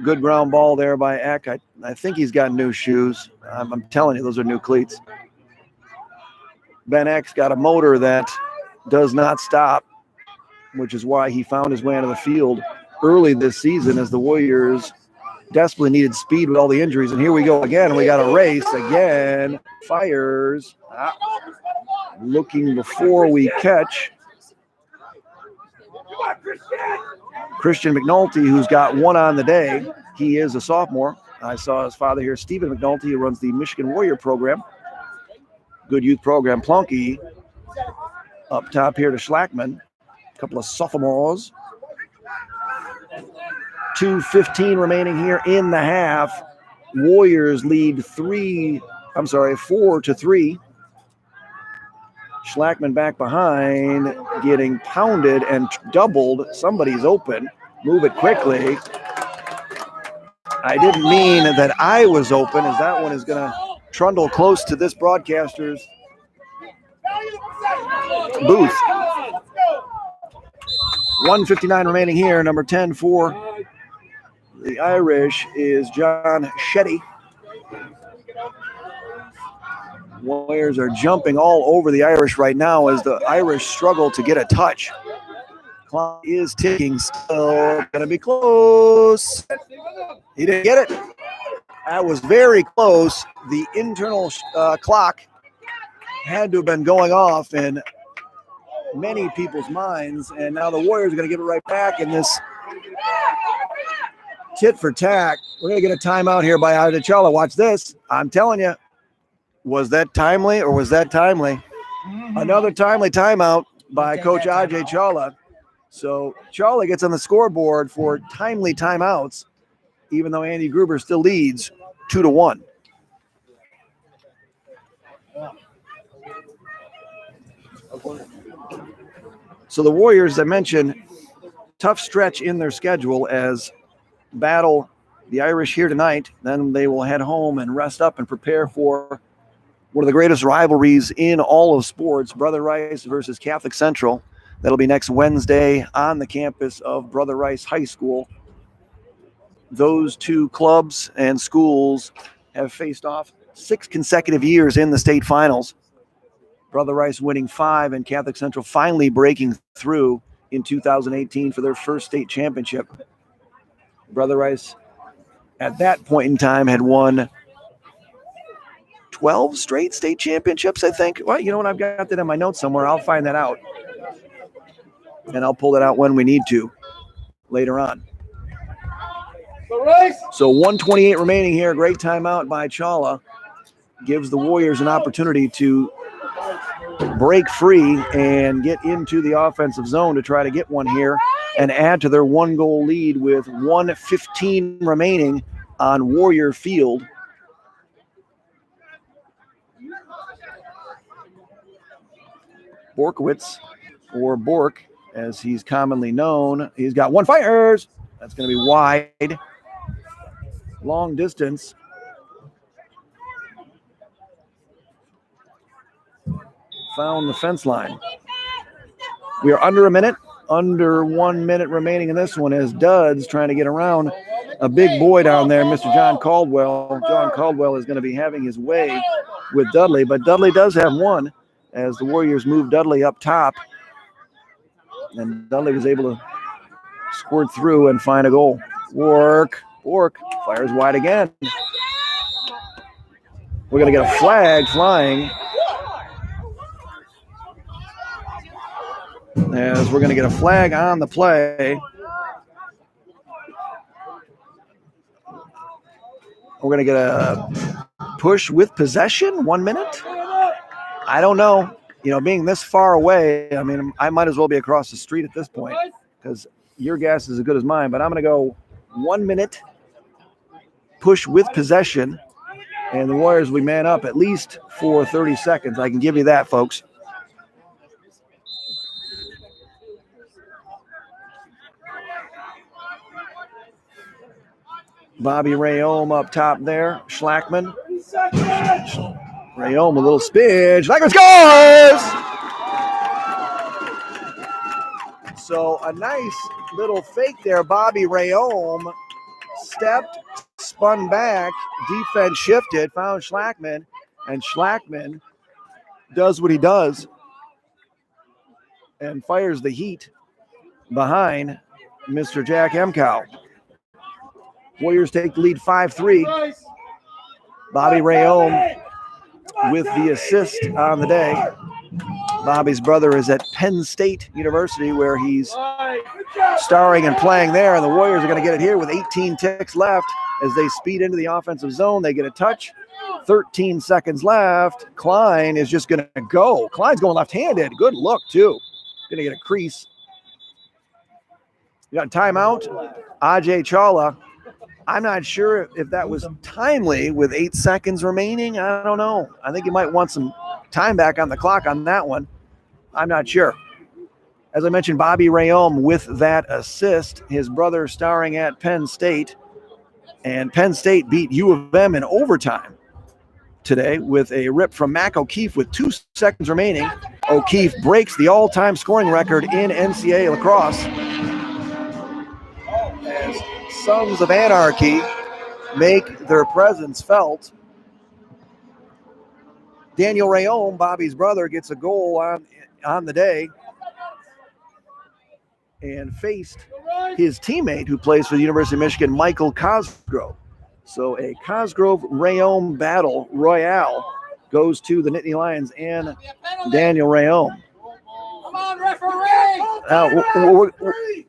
Good ground ball there by Eck. I think he's got new shoes. I'm telling you, those are new cleats. Ben Eck's got a motor that does not stop, which is why he found his way onto the field early this season, as the Warriors desperately needed speed with all the injuries. And here we go again. We got a race again. Fires. Looking before we catch. Christian McNulty, who's got one on the day. He is a sophomore. I saw his father here, Stephen McNulty, who runs the Michigan Warrior program. Good youth program. Plonky up top here to Schlackman. A couple of sophomores. 2:15 remaining here in the half. Warriors lead 4-3. Schlackman back behind, getting pounded and doubled. Somebody's open. Move it quickly. I didn't mean that I was open, as that one is going to trundle close to this broadcaster's booth. 1:59 remaining here. Number 10 for the Irish is John Shetty. Warriors are jumping all over the Irish right now as the Irish struggle to get a touch. Clock is ticking, still gonna be close. He didn't get it. That was very close. The internal clock had to have been going off in many people's minds, and now the Warriors are gonna give it right back in this tit for tat. We're gonna get a timeout here by Ajay Chawla. Watch this. I'm telling you. Was that timely or was that timely? Another timely timeout by Coach Ajay Chawla. So Chawla gets on the scoreboard for timely timeouts. even though Andy Gruber still leads 2-1. So the Warriors, I mentioned, tough stretch in their schedule as battle the Irish here tonight. Then they will head home and rest up and prepare for one of the greatest rivalries in all of sports, Brother Rice versus Catholic Central. That'll be next Wednesday on the campus of Brother Rice High School. Those two clubs and schools have faced off 6 consecutive years in the state finals. Brother Rice winning 5 and Catholic Central finally breaking through in 2018 for their first state championship. Brother Rice at that point in time had won 12 straight state championships, I think. Well, you know what? I've got that in my notes somewhere. I'll find that out. And I'll pull it out when we need to later on. So 1:28 remaining here. Great timeout by Chawla. Gives the Warriors an opportunity to break free and get into the offensive zone to try to get one here and add to their 1-goal lead with 1:15 remaining on Warrior Field. Borkowitz, or Bork, as he's commonly known. He's got one, fires. That's going to be wide. Long distance. Found the fence line. We are under a minute. Under 1 minute remaining in this one as Duds trying to get around a big boy down there, Mr. John Caldwell. John Caldwell is going to be having his way with Dudley, but Dudley does have one as the Warriors move Dudley up top. And Dudley was able to squirt through and find a goal. Bork fires wide again. We're going to get a flag flying. As we're going to get a flag on the play. We're going to get a push with possession, 1 minute. I don't know. You know, being this far away, I mean, I might as well be across the street at this point because your guess is as good as mine. But I'm going to go 1 minute push with possession, and the Warriors will man up at least for 30 seconds. I can give you that, folks. Bobby Rayom up top there. Schlackman. Rayom, a little spin. Schlackman scores! So a nice little fake there. Bobby Rayom stepped, spun back, defense shifted, found Schlackman, and Schlackman does what he does and fires the heat behind Mr. Jack Emcow. Warriors take the lead 5-3. Bobby Rayom with the assist on the day. Bobby's brother is at Penn State University where he's starring and playing there, and the Warriors are going to get it here with 18 ticks left as they speed into the offensive zone. They get a touch. 13 seconds left. Klein is just going to go. Klein's going left-handed. Good look, too. Going to get a crease. You got a timeout. Ajay Chawla. I'm not sure if that was timely with 8 seconds remaining. I don't know. I think you might want some time back on the clock on that one. I'm not sure. As I mentioned, Bobby Rayom with that assist. His brother starring at Penn State. And Penn State beat U of M in overtime today with a rip from Mac O'Keefe with 2 seconds remaining. O'Keefe breaks the all-time scoring record in NCAA lacrosse. As Sons of Anarchy make their presence felt. Daniel Rayom, Bobby's brother, gets a goal on the day and faced his teammate who plays for the University of Michigan, Michael Cosgrove. So a Cosgrove-Rayom battle royale goes to the Nittany Lions and Daniel Rayom. Come on, referee! Now,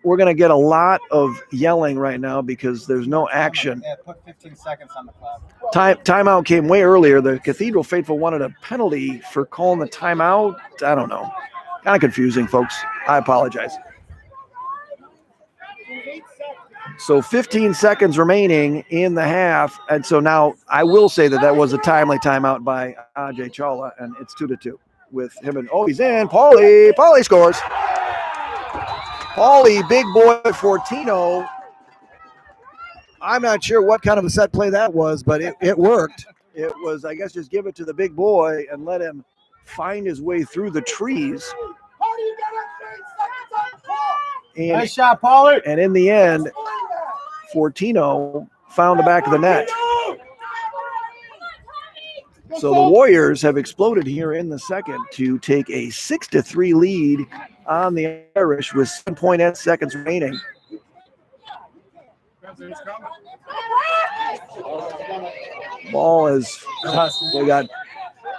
we're going to get a lot of yelling right now because there's no action. Yeah, put 15 seconds on the clock. Timeout came way earlier. The Cathedral faithful wanted a penalty for calling the timeout. I don't know. Kind of confusing, folks. I apologize. So 15 seconds remaining in the half. And so now I will say that was a timely timeout by Ajay Chawla, and it's 2-2 with him. And he's in. Paulie scores. Paulie, big boy Fortino. I'm not sure what kind of a set play that was, but it worked. It was, I guess, just give it to the big boy and let him find his way through the trees. And, Nice shot, Paulie. And in the end, Fortino found the back of the net. So the Warriors have exploded here in the second to take a 6-3 lead on the Irish with 7.8 seconds remaining. Ball is, they got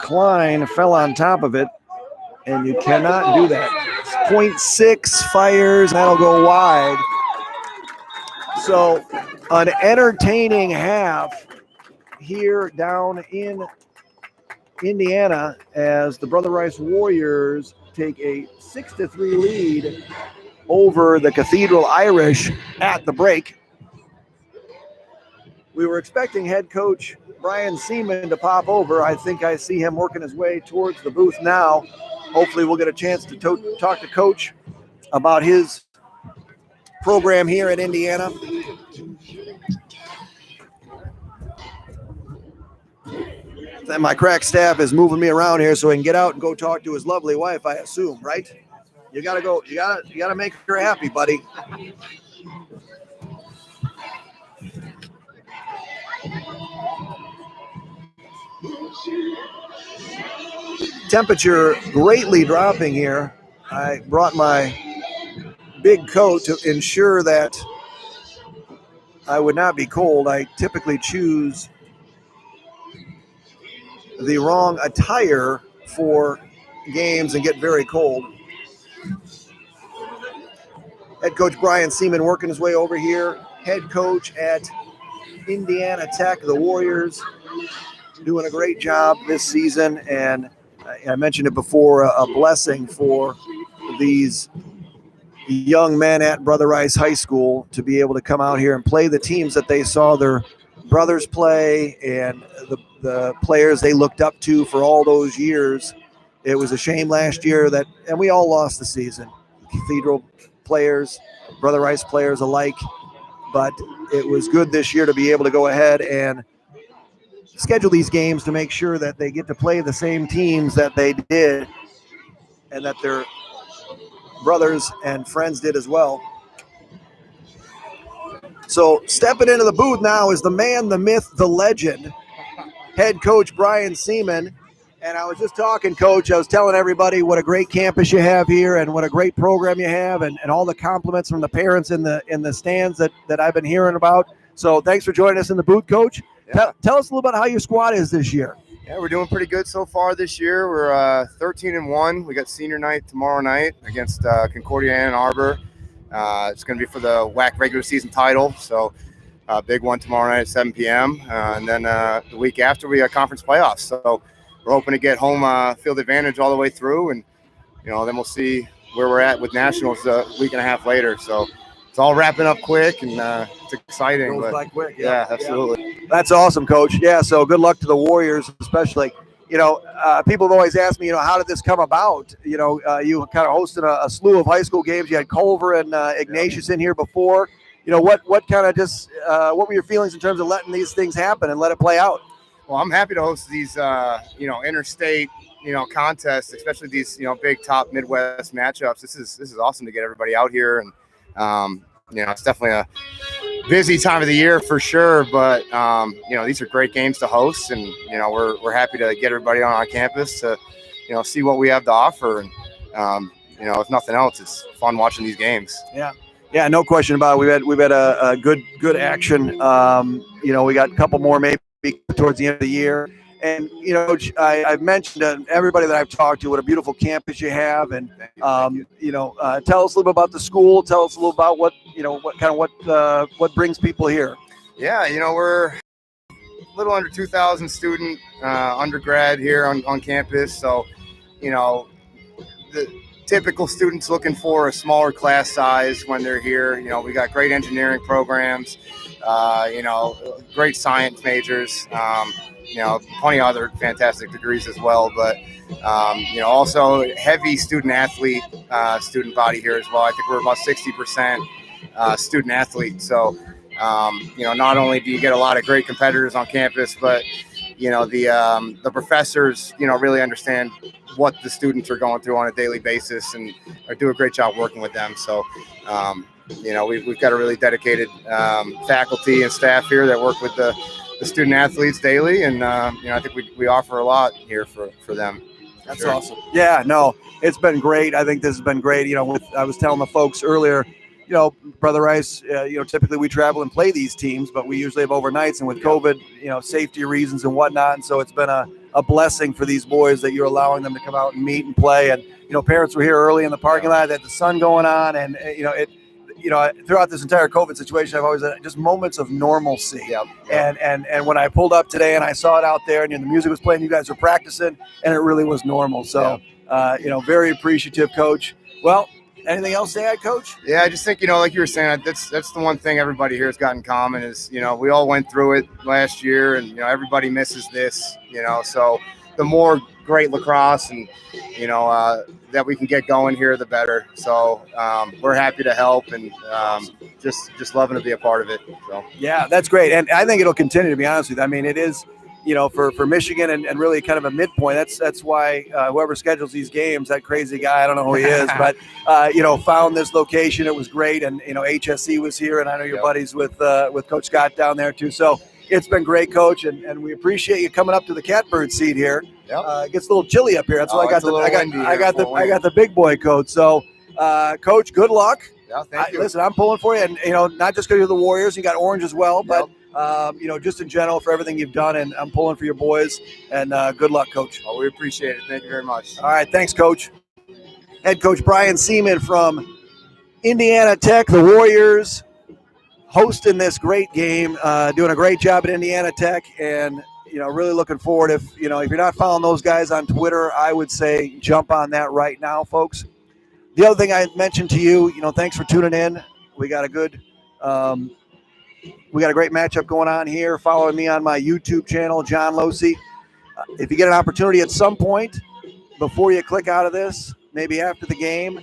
Klein fell on top of it, and you cannot do that. 0.6 fires, that'll go wide. So an entertaining half here down in Indiana as the Brother Rice Warriors take a 6-3 lead over the Cathedral Irish at the break. We were expecting head coach Brian Seaman to pop over. I think I see him working his way towards the booth now. Hopefully we'll get a chance to talk to Coach about his program here in Indiana. And my crack staff is moving me around here so he can get out and go talk to his lovely wife, I assume, right? You gotta go, you gotta make her happy, buddy. Temperature greatly dropping here. I brought my big coat to ensure that I would not be cold. I typically choose the wrong attire for games and get very cold. Head coach Brian Seaman working his way over here. Head coach at Indiana Tech, the Warriors, doing a great job this season. And I mentioned it before, a blessing for these young men at Brother Rice High School to be able to come out here and play the teams that they saw their brothers play and the players they looked up to for all those years. It was a shame last year and we all lost the season. Cathedral players, Brother Rice players alike, but it was good this year to be able to go ahead and schedule these games to make sure that they get to play the same teams that they did and that their brothers and friends did as well. So stepping into the booth now is the man, the myth, the legend, head coach Brian Seaman. And I was just talking, Coach, I was telling everybody what a great campus you have here and what a great program you have and all the compliments from the parents in the stands that I've been hearing about. So thanks for joining us in the booth, Coach. Yeah. Tell us a little about how your squad is this year. Yeah, we're doing pretty good so far this year. We're 13-1. We got senior night tomorrow night against Concordia Ann Arbor. It's going to be for the WAC regular season title. So big one tomorrow night at 7 p.m. And then the week after we got conference playoffs. So we're hoping to get home field advantage all the way through. And, then we'll see where we're at with nationals a week and a half later. So it's all wrapping up quick and it's exciting. Goes by quick. Yeah, absolutely. Yeah. That's awesome, Coach. Yeah, so good luck to the Warriors, especially. People have always asked me, how did this come about? You kind of hosted a slew of high school games. You had Culver and Ignatius in here before. What kind of what were your feelings in terms of letting these things happen and let it play out? Well, I'm happy to host these, interstate, contests, especially these, big top Midwest matchups. This is awesome to get everybody out here. And, it's definitely a busy time of the year for sure. But, these are great games to host. And, we're happy to get everybody on our campus to, see what we have to offer. And, if nothing else, it's fun watching these games. Yeah. Yeah, no question about it. We've had a good action. We got a couple more maybe towards the end of the year. And, I've mentioned to everybody that I've talked to what a beautiful campus you have. And, tell us a little bit about the school. Tell us a little about what brings people here. Yeah, we're a little under 2,000 student undergrad here on campus. So, typical students looking for a smaller class size when they're here. We got great engineering programs, great science majors, plenty of other fantastic degrees as well. But, also heavy student athlete, student body here as well. I think we're about 60% student athlete. So, not only do you get a lot of great competitors on campus, but the professors, really understand what the students are going through on a daily basis and do a great job working with them. So, we've got a really dedicated faculty and staff here that work with the student athletes daily. And, I think we offer a lot here for them. That's awesome. Yeah, no, it's been great. I think this has been great. I was telling the folks earlier, Brother Rice, typically we travel and play these teams, but we usually have overnights, and with COVID, safety reasons and whatnot. And so it's been a blessing for these boys that you're allowing them to come out and meet and play. And, parents were here early in the parking lot, had the sun going on. And, throughout this entire COVID situation, I've always had just moments of normalcy. Yep. And when I pulled up today and I saw it out there and the music was playing, you guys were practicing, and it really was normal. So, very appreciative, Coach. Well, anything else to add, Coach? Yeah, I just think, like you were saying, that's the one thing everybody here has got in common is, we all went through it last year, and, everybody misses this, so the more great lacrosse and, that we can get going here, the better. So we're happy to help and just loving to be a part of it. So yeah, that's great. And I think it'll continue, to be honest with you. I mean, it is, for Michigan and really kind of a midpoint. That's why whoever schedules these games, that crazy guy, I don't know who he is, but found this location. It was great, and HSE was here, and I know your buddies with Coach Scott down there too. So it's been great, Coach, and we appreciate you coming up to the catbird seat here. Yep. It gets a little chilly up here. That's why I got the big boy coat. So, Coach, good luck. Yeah, thank you. Listen, I'm pulling for you, and not just because you're the Warriors, you got orange as well, but. Just in general for everything you've done, and I'm pulling for your boys, and good luck, Coach. Oh, we appreciate it. Thank you very much. All right. Thanks, Coach. Head coach Brian Seaman from Indiana Tech, the Warriors, hosting this great game, doing a great job at Indiana Tech, and, really looking forward. If you're not following those guys on Twitter, I would say jump on that right now, folks. The other thing I mentioned to you, thanks for tuning in. We got a great matchup going on here. Following me on my YouTube channel, John Losey. If you get an opportunity at some point before you click out of this, maybe after the game,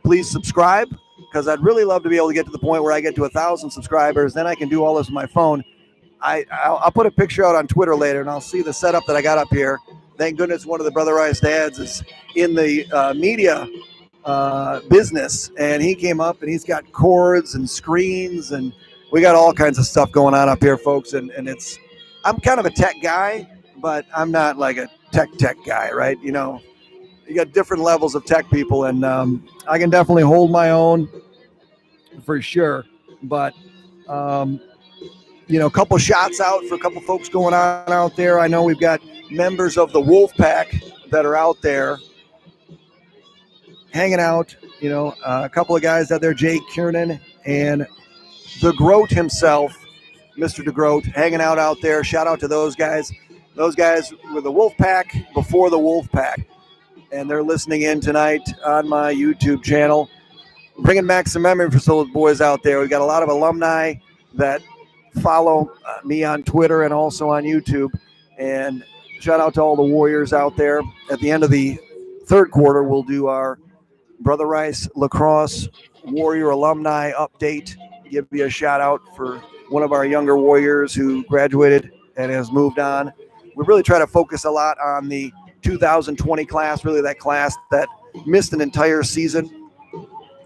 please subscribe, because I'd really love to be able to get to the point where I get to 1,000 subscribers. Then I can do all this on my phone. I'll put a picture out on Twitter later, and I'll see the setup that I got up here. Thank goodness one of the Brother Rice dads is in the media business, and he came up and he's got cords and screens, and we got all kinds of stuff going on up here, folks. And I'm kind of a tech guy, but I'm not like a tech guy, right? You got different levels of tech people, and I can definitely hold my own for sure. But, a couple shots out for a couple folks going on out there. I know we've got members of the Wolf Pack that are out there hanging out, a couple of guys out there, Jake Kiernan and the Groat himself, Mr. DeGroat, hanging out there. Shout out to those guys. Those guys were the Wolf Pack before the Wolf Pack, and they're listening in tonight on my YouTube channel. Bringing back some memory for those boys out there. We've got a lot of alumni that follow me on Twitter and also on YouTube. And shout out to all the Warriors out there. At the end of the third quarter, we'll do our Brother Rice Lacrosse Warrior alumni update. Give you a shout out for one of our younger Warriors who graduated and has moved on. We really try to focus a lot on the 2020 class, really that class that missed an entire season.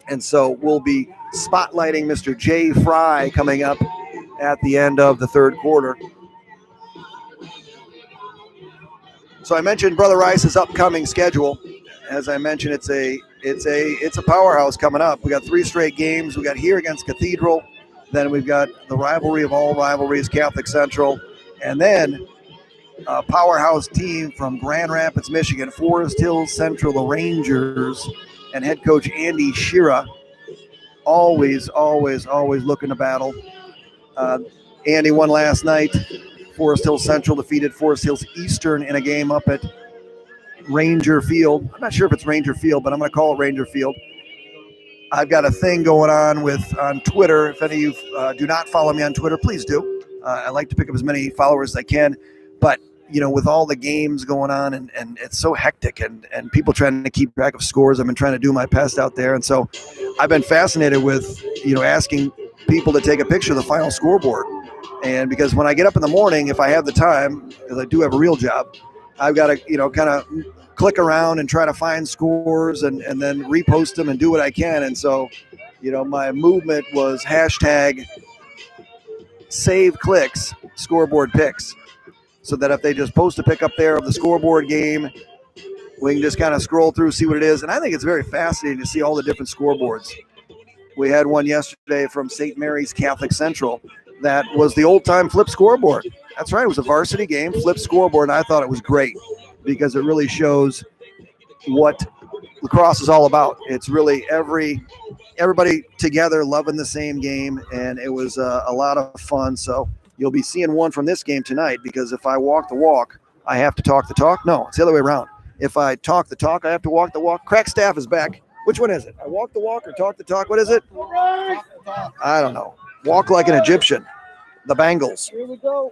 And so we'll be spotlighting Mr. Jay Fry coming up at the end of the third quarter. So I mentioned Brother Rice's upcoming schedule. As I mentioned, it's a powerhouse coming up. We got 3 straight games. We got here against Cathedral. Then we've got the rivalry of all rivalries, Catholic Central. And then a powerhouse team from Grand Rapids, Michigan, Forest Hills Central, the Rangers, and head coach Andy Shira. Always looking to battle. Andy won last night. Forest Hills Central defeated Forest Hills Eastern in a game up at Ranger Field. I'm not sure if it's Ranger Field, but I'm going to call it Ranger Field. I've got a thing going on Twitter. If any of you do not follow me on Twitter, please do. I like to pick up as many followers as I can. But, with all the games going on and it's so hectic and people trying to keep track of scores, I've been trying to do my best out there. And so I've been fascinated with, asking people to take a picture of the final scoreboard. And because when I get up in the morning, if I have the time, because I do have a real job, I've got to, kind of click around and try to find scores and then repost them and do what I can. And so, my movement was hashtag save clicks scoreboard picks, so that if they just post a pic up there of the scoreboard game, we can just kind of scroll through, see what it is. And I think it's very fascinating to see all the different scoreboards. We had one yesterday from St. Mary's Catholic Central that was the old-time flip scoreboard. That's right. It was a varsity game, flip scoreboard, and I thought it was great because it really shows what lacrosse is all about. It's really everybody together loving the same game, and it was a lot of fun. So you'll be seeing one from this game tonight, because if I walk the walk, I have to talk the talk. No, it's the other way around. If I talk the talk, I have to walk the walk. Crack Staff is back. Which one is it? I walk the walk or talk the talk? What is it? I don't know. Walk like an Egyptian. The Bengals. Here we go.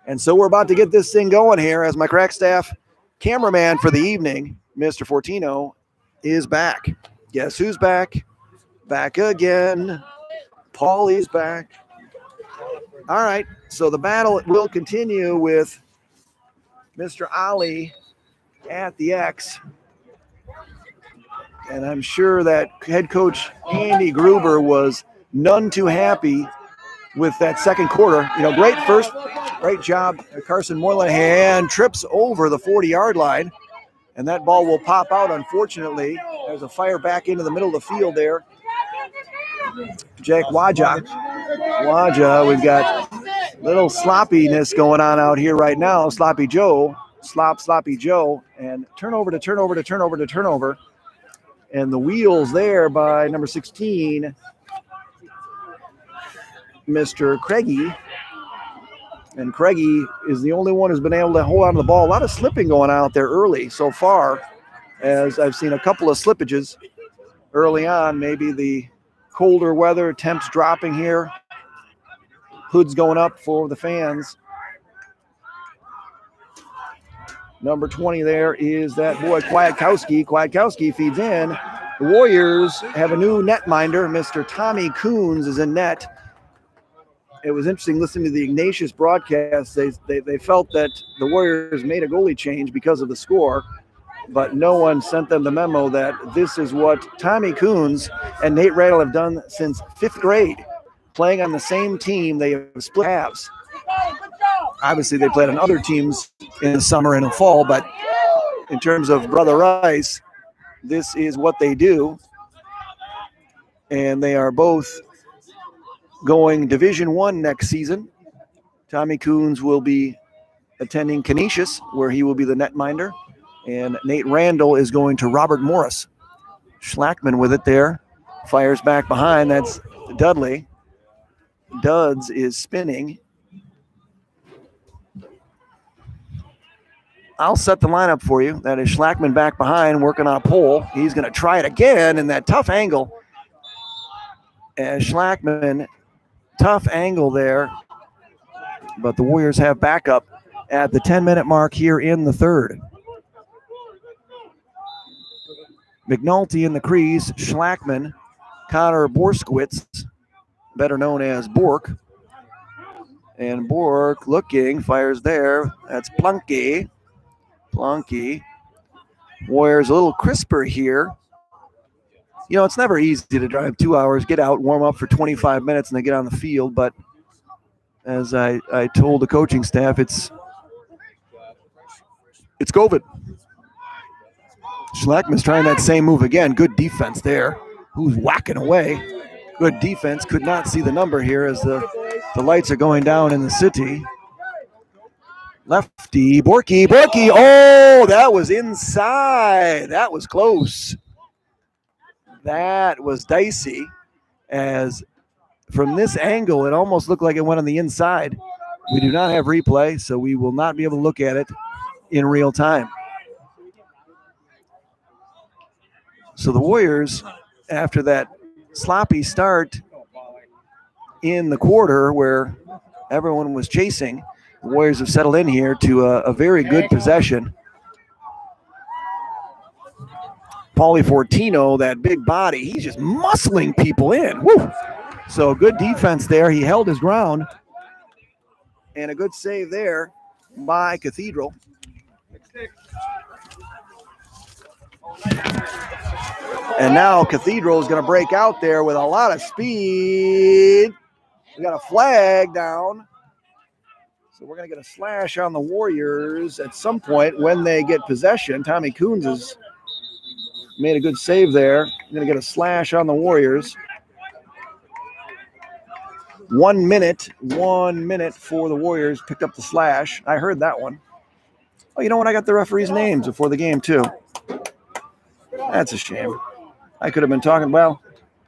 And so we're about to get this thing going here as my Crack Staff cameraman for the evening, Mr. Fortino, is back. Guess who's back? Back again. Paulie's back. All right, so the battle will continue with Mr. Ali at the X. And I'm sure that head coach Andy Gruber was none too happy with that second quarter. Great job. Carson Moynihan trips over the 40-yard line, and that ball will pop out, unfortunately. There's a fire back into the middle of the field there. Jake Waja, we've got little sloppiness going on out here right now. Sloppy Joe, and turnover. And the wheels there by number 16, Mr. Craigie. And Craigie is the only one who's been able to hold on to the ball. A lot of slipping going on out there early so far, as I've seen a couple of slippages early on. Maybe the colder weather, temps dropping here. Hoods going up for the fans. Number 20 there is that boy, Kwiatkowski. Kwiatkowski feeds in. The Warriors have a new netminder. Mr. Tommy Coons is in net. It was interesting listening to the Ignatius broadcast. They felt that the Warriors made a goalie change because of the score, but no one sent them the memo that this is what Tommy Coons and Nate Randall have done since 5th grade, playing on the same team. They have split halves. Obviously, they played on other teams in the summer and the fall, but in terms of Brother Rice, this is what they do. And they are both going Division I next season. Tommy Coons will be attending Canisius, where he will be the netminder. And Nate Randall is going to Robert Morris. Schlackman with it there. Fires back behind. That's Dudley. Duds is spinning. I'll set the lineup for you. That is Schlackman back behind, working on a pole. He's going to try it again in that tough angle. And Schlackman, tough angle there. But the Warriors have backup at the 10-minute mark here in the third. McNulty in the crease, Schlackman, Connor Borskowitz, better known as Bork. And Bork looking, fires there. That's Plunky. Warriors a little crisper here. It's never easy to drive 2 hours, get out, warm up for 25 minutes, and then get on the field. But as I told the coaching staff, it's COVID. Schlackman's trying that same move again. Good defense there. Who's whacking away? Good defense. Could not see the number here as the lights are going down in the city. Lefty, Borky. Oh, that was inside. That was close. That was dicey, as from this angle, it almost looked like it went on the inside. We do not have replay, so we will not be able to look at it in real time. So the Warriors, after that sloppy start in the quarter where everyone was chasing, the Warriors have settled in here to a very good possession. Paulie Fortino, that big body, he's just muscling people in. Woo! So good defense there. He held his ground. And a good save there by Cathedral. And now Cathedral is going to break out there with a lot of speed. We got a flag down. So we're going to get a slash on the Warriors at some point when they get possession. Tommy Coons has made a good save there. We're going to get a slash on the Warriors. 1 minute for the Warriors. Picked up the slash. I heard that one. Oh, you know what? I got the referees' names before the game, too. That's a shame. I could have been talking. Well,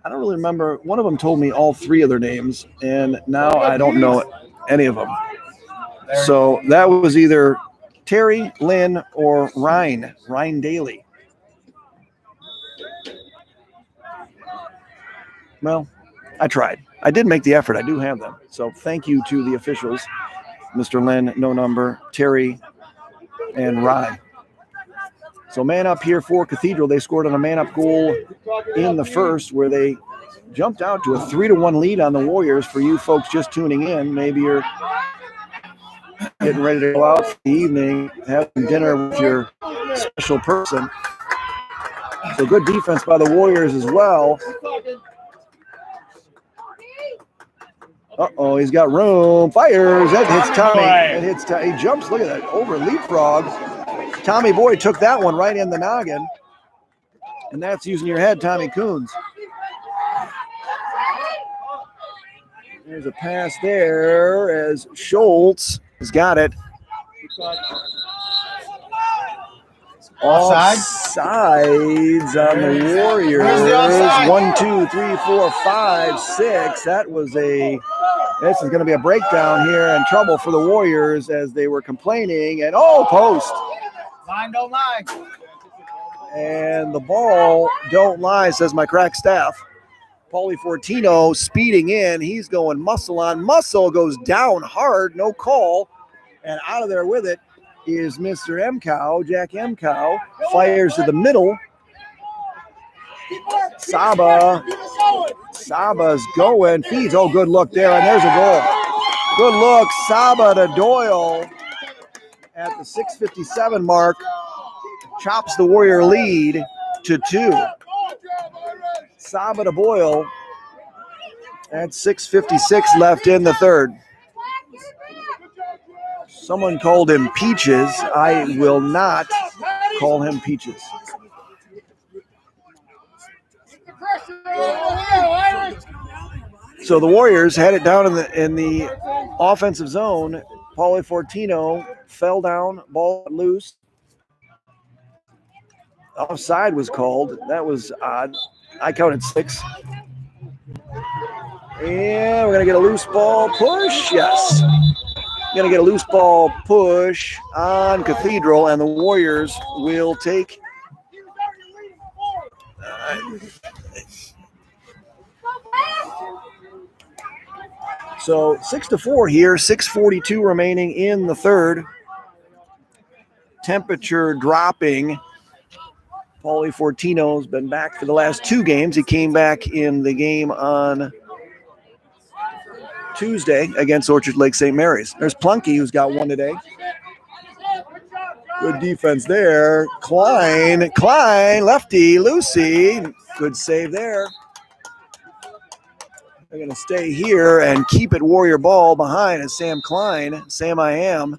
I don't really remember. One of them told me all three of their names, and now I don't know any of them. So that was either Terry, Lynn, or Ryan Daly. Well, I tried. I did make the effort. I do have them. So thank you to the officials, Mr. Lynn, no number, Terry, and Rye. So man up here for Cathedral. They scored on a man up goal in the first where they jumped out to a 3-1 lead on the Warriors. For you folks just tuning in, maybe you're getting ready to go out for the evening, having dinner with your special person. So good defense by the Warriors as well. Uh-oh, he's got room. Fires. That hits Tommy. That hits. He jumps. Look at that. Over leapfrog. Tommy Boy took that one right in the noggin. And that's using your head, Tommy Coons. There's a pass there as Schultz has got it. Offsides on the Warriors. 1, 2, 3, 4, 5, 6. That was this is going to be a breakdown here and trouble for the Warriors as they were complaining. And post. Line don't lie. And the ball don't lie, says my crack staff. Paulie Fortino speeding in. He's going muscle on muscle. Goes down hard. No call. And out of there with it is Mr. Jack Emcow. Fires to the middle. Saba's going. Feeds. Oh, good look there. And there's a goal. Good look. Saba to Doyle at the 6:57 mark. Chops the Warrior lead to 2. Saba to Boyle at 6:56 left in the third. Someone called him Peaches. I will not call him Peaches. So the Warriors had it down in the offensive zone. Paulie Fortino fell down, ball loose. Offside was called. That was odd. I counted 6. And we're going to get a loose ball push. Yes. Going to get a loose ball push on Cathedral, and the Warriors will take. So 6-4 here, 6:42 remaining in the third. Temperature dropping. Paulie Fortino's been back for the last 2 games. He came back in the game on Tuesday against Orchard Lake St. Mary's. There's Plunky, who's got one today. Good defense there. Klein, lefty, Lucy. Good save there. They're going to stay here and keep it Warrior ball behind is Sam Klein. Sam I am.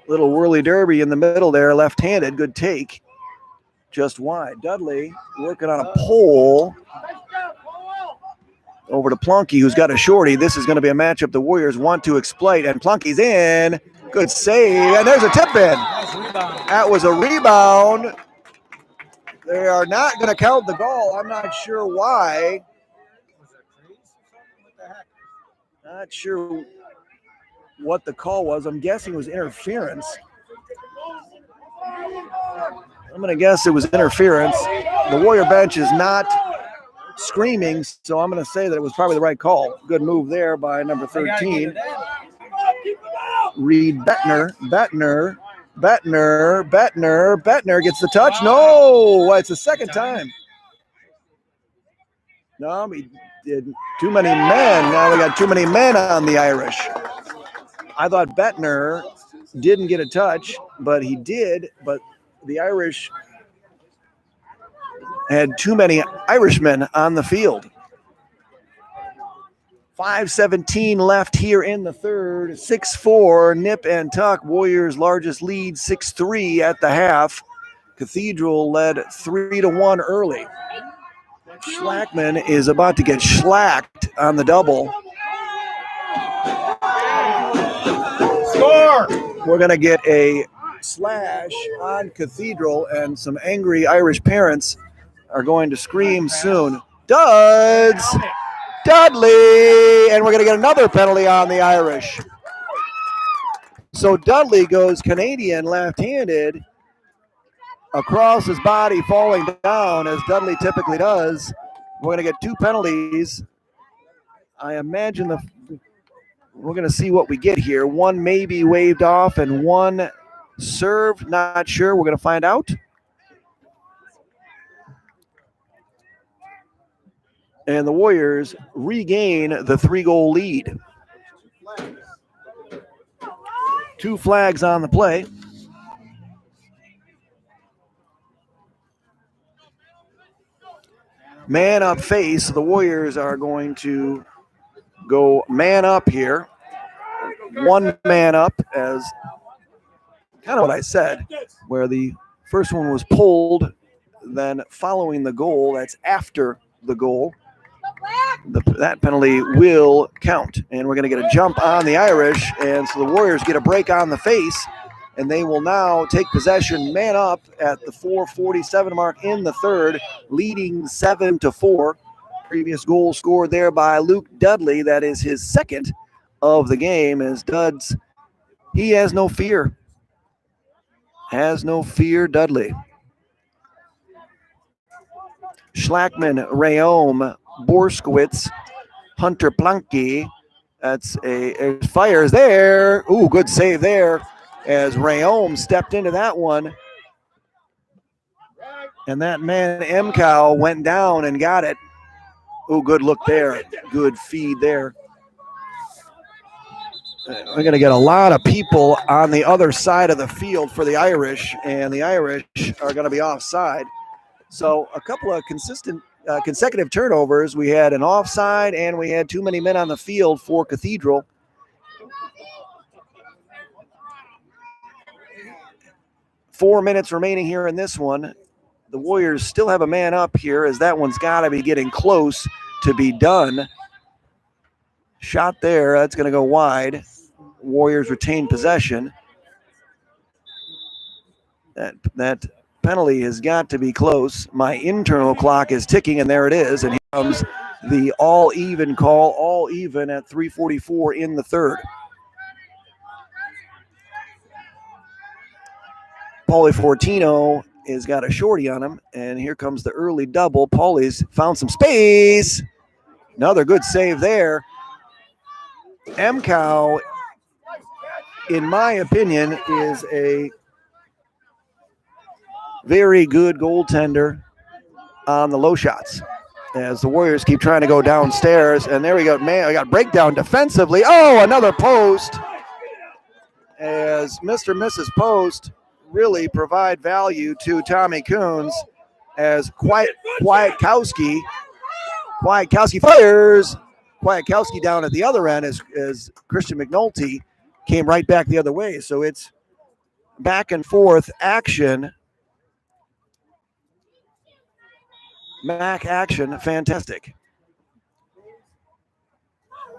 Little whirly derby in the middle there, left-handed. Good take. Just wide. Dudley working on a pole. Over to Plunky, who's got a shorty. This is going to be a matchup the Warriors want to exploit, and Plunky's in. Good save, and there's a tip in. That was a rebound. They are not going to count the goal. I'm not sure why. Not sure what the call was. I'm guessing it was interference. I'm going to guess it was interference. The Warrior bench is not screaming, so I'm going to say that it was probably the right call. Good move there by number 13. Reed Bettner gets the touch. No, it's the second time. No, he did too many men. Now we got too many men on the Irish. I thought Bettner didn't get a touch, but he did. But the Irish had too many Irishmen on the field. 5:17 left here in the third. 6-4, nip and tuck. Warriors' largest lead, 6-3 at the half. Cathedral led 3-1 early. Schlackman is about to get schlacked on the double. Score! We're going to get a slash on Cathedral, and some angry Irish parents are going to scream soon. Duds! Dudley! And we're going to get another penalty on the Irish. So Dudley goes Canadian left-handed across his body, falling down as Dudley typically does. We're going to get two penalties. I imagine we're going to see what we get here. One may be waved off and one served. Not sure. We're going to find out. And the Warriors regain the 3-goal lead. Two flags on the play. Man up face. The Warriors are going to go man up here. One man up, as kind of what I said, where the first one was pulled, then following the goal, that's after the goal. That penalty will count, and we're going to get a jump on the Irish, and so the Warriors get a break on the face, and they will now take possession man up at the 4:47 mark in the third, leading 7-4. Previous goal scored there by Luke Dudley. That is his second of the game, as Duds, he has no fear. Has no fear, Dudley. Schlackman, Rayom, Borskowitz, Hunter Planke. That's a fires there. Ooh, good save there as Rayom stepped into that one. And that man, Mcow, went down and got it. Ooh, good look there. Good feed there. We're going to get a lot of people on the other side of the field for the Irish, and the Irish are going to be offside. So a couple of consecutive turnovers. We had an offside, and we had too many men on the field for Cathedral. Four minutes remaining here in this one. The Warriors still have a man up here, as that one's got to be getting close to be done. Shot there. That's going to go wide. Warriors retain possession. That penalty has got to be close. My internal clock is ticking, and there it is. And here comes the all-even call, all even at 3:44 in the third. Paulie Fortino has got a shorty on him, and here comes the early double. Paulie's found some space. Another good save there. Mcow, in my opinion, is a very good goaltender on the low shots, as the Warriors keep trying to go downstairs. And there we go. Man, I got breakdown defensively. Oh, another post, as Mr. and Mrs. Post really provide value to Tommy Coons, as Kwiatkowski fires. Kwiatkowski down at the other end as Christian McNulty came right back the other way. So it's back and forth action. Mac action, fantastic.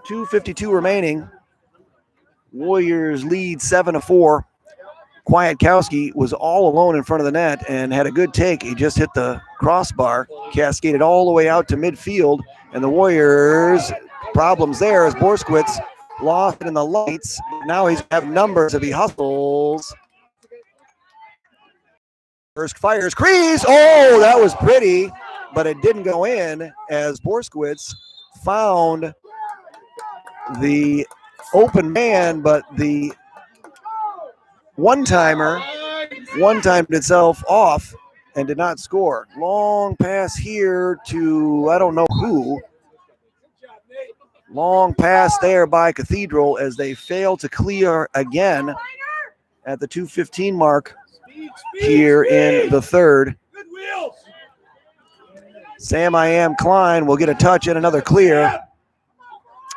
2:52 remaining. Warriors lead 7-4. Kwiatkowski was all alone in front of the net and had a good take. He just hit the crossbar, cascaded all the way out to midfield, and the Warriors, problems there as Borskowitz lost it in the lights. Now he's have numbers if he hustles. First fires, crease. Oh, that was pretty, but it didn't go in as Borskowitz found the open man, but the one-timer one-timed itself off and did not score. Long pass here to I don't know who. Long pass there by Cathedral as they fail to clear again at the 2:15 mark here in the third. Sam I Am Klein will get a touch and another clear.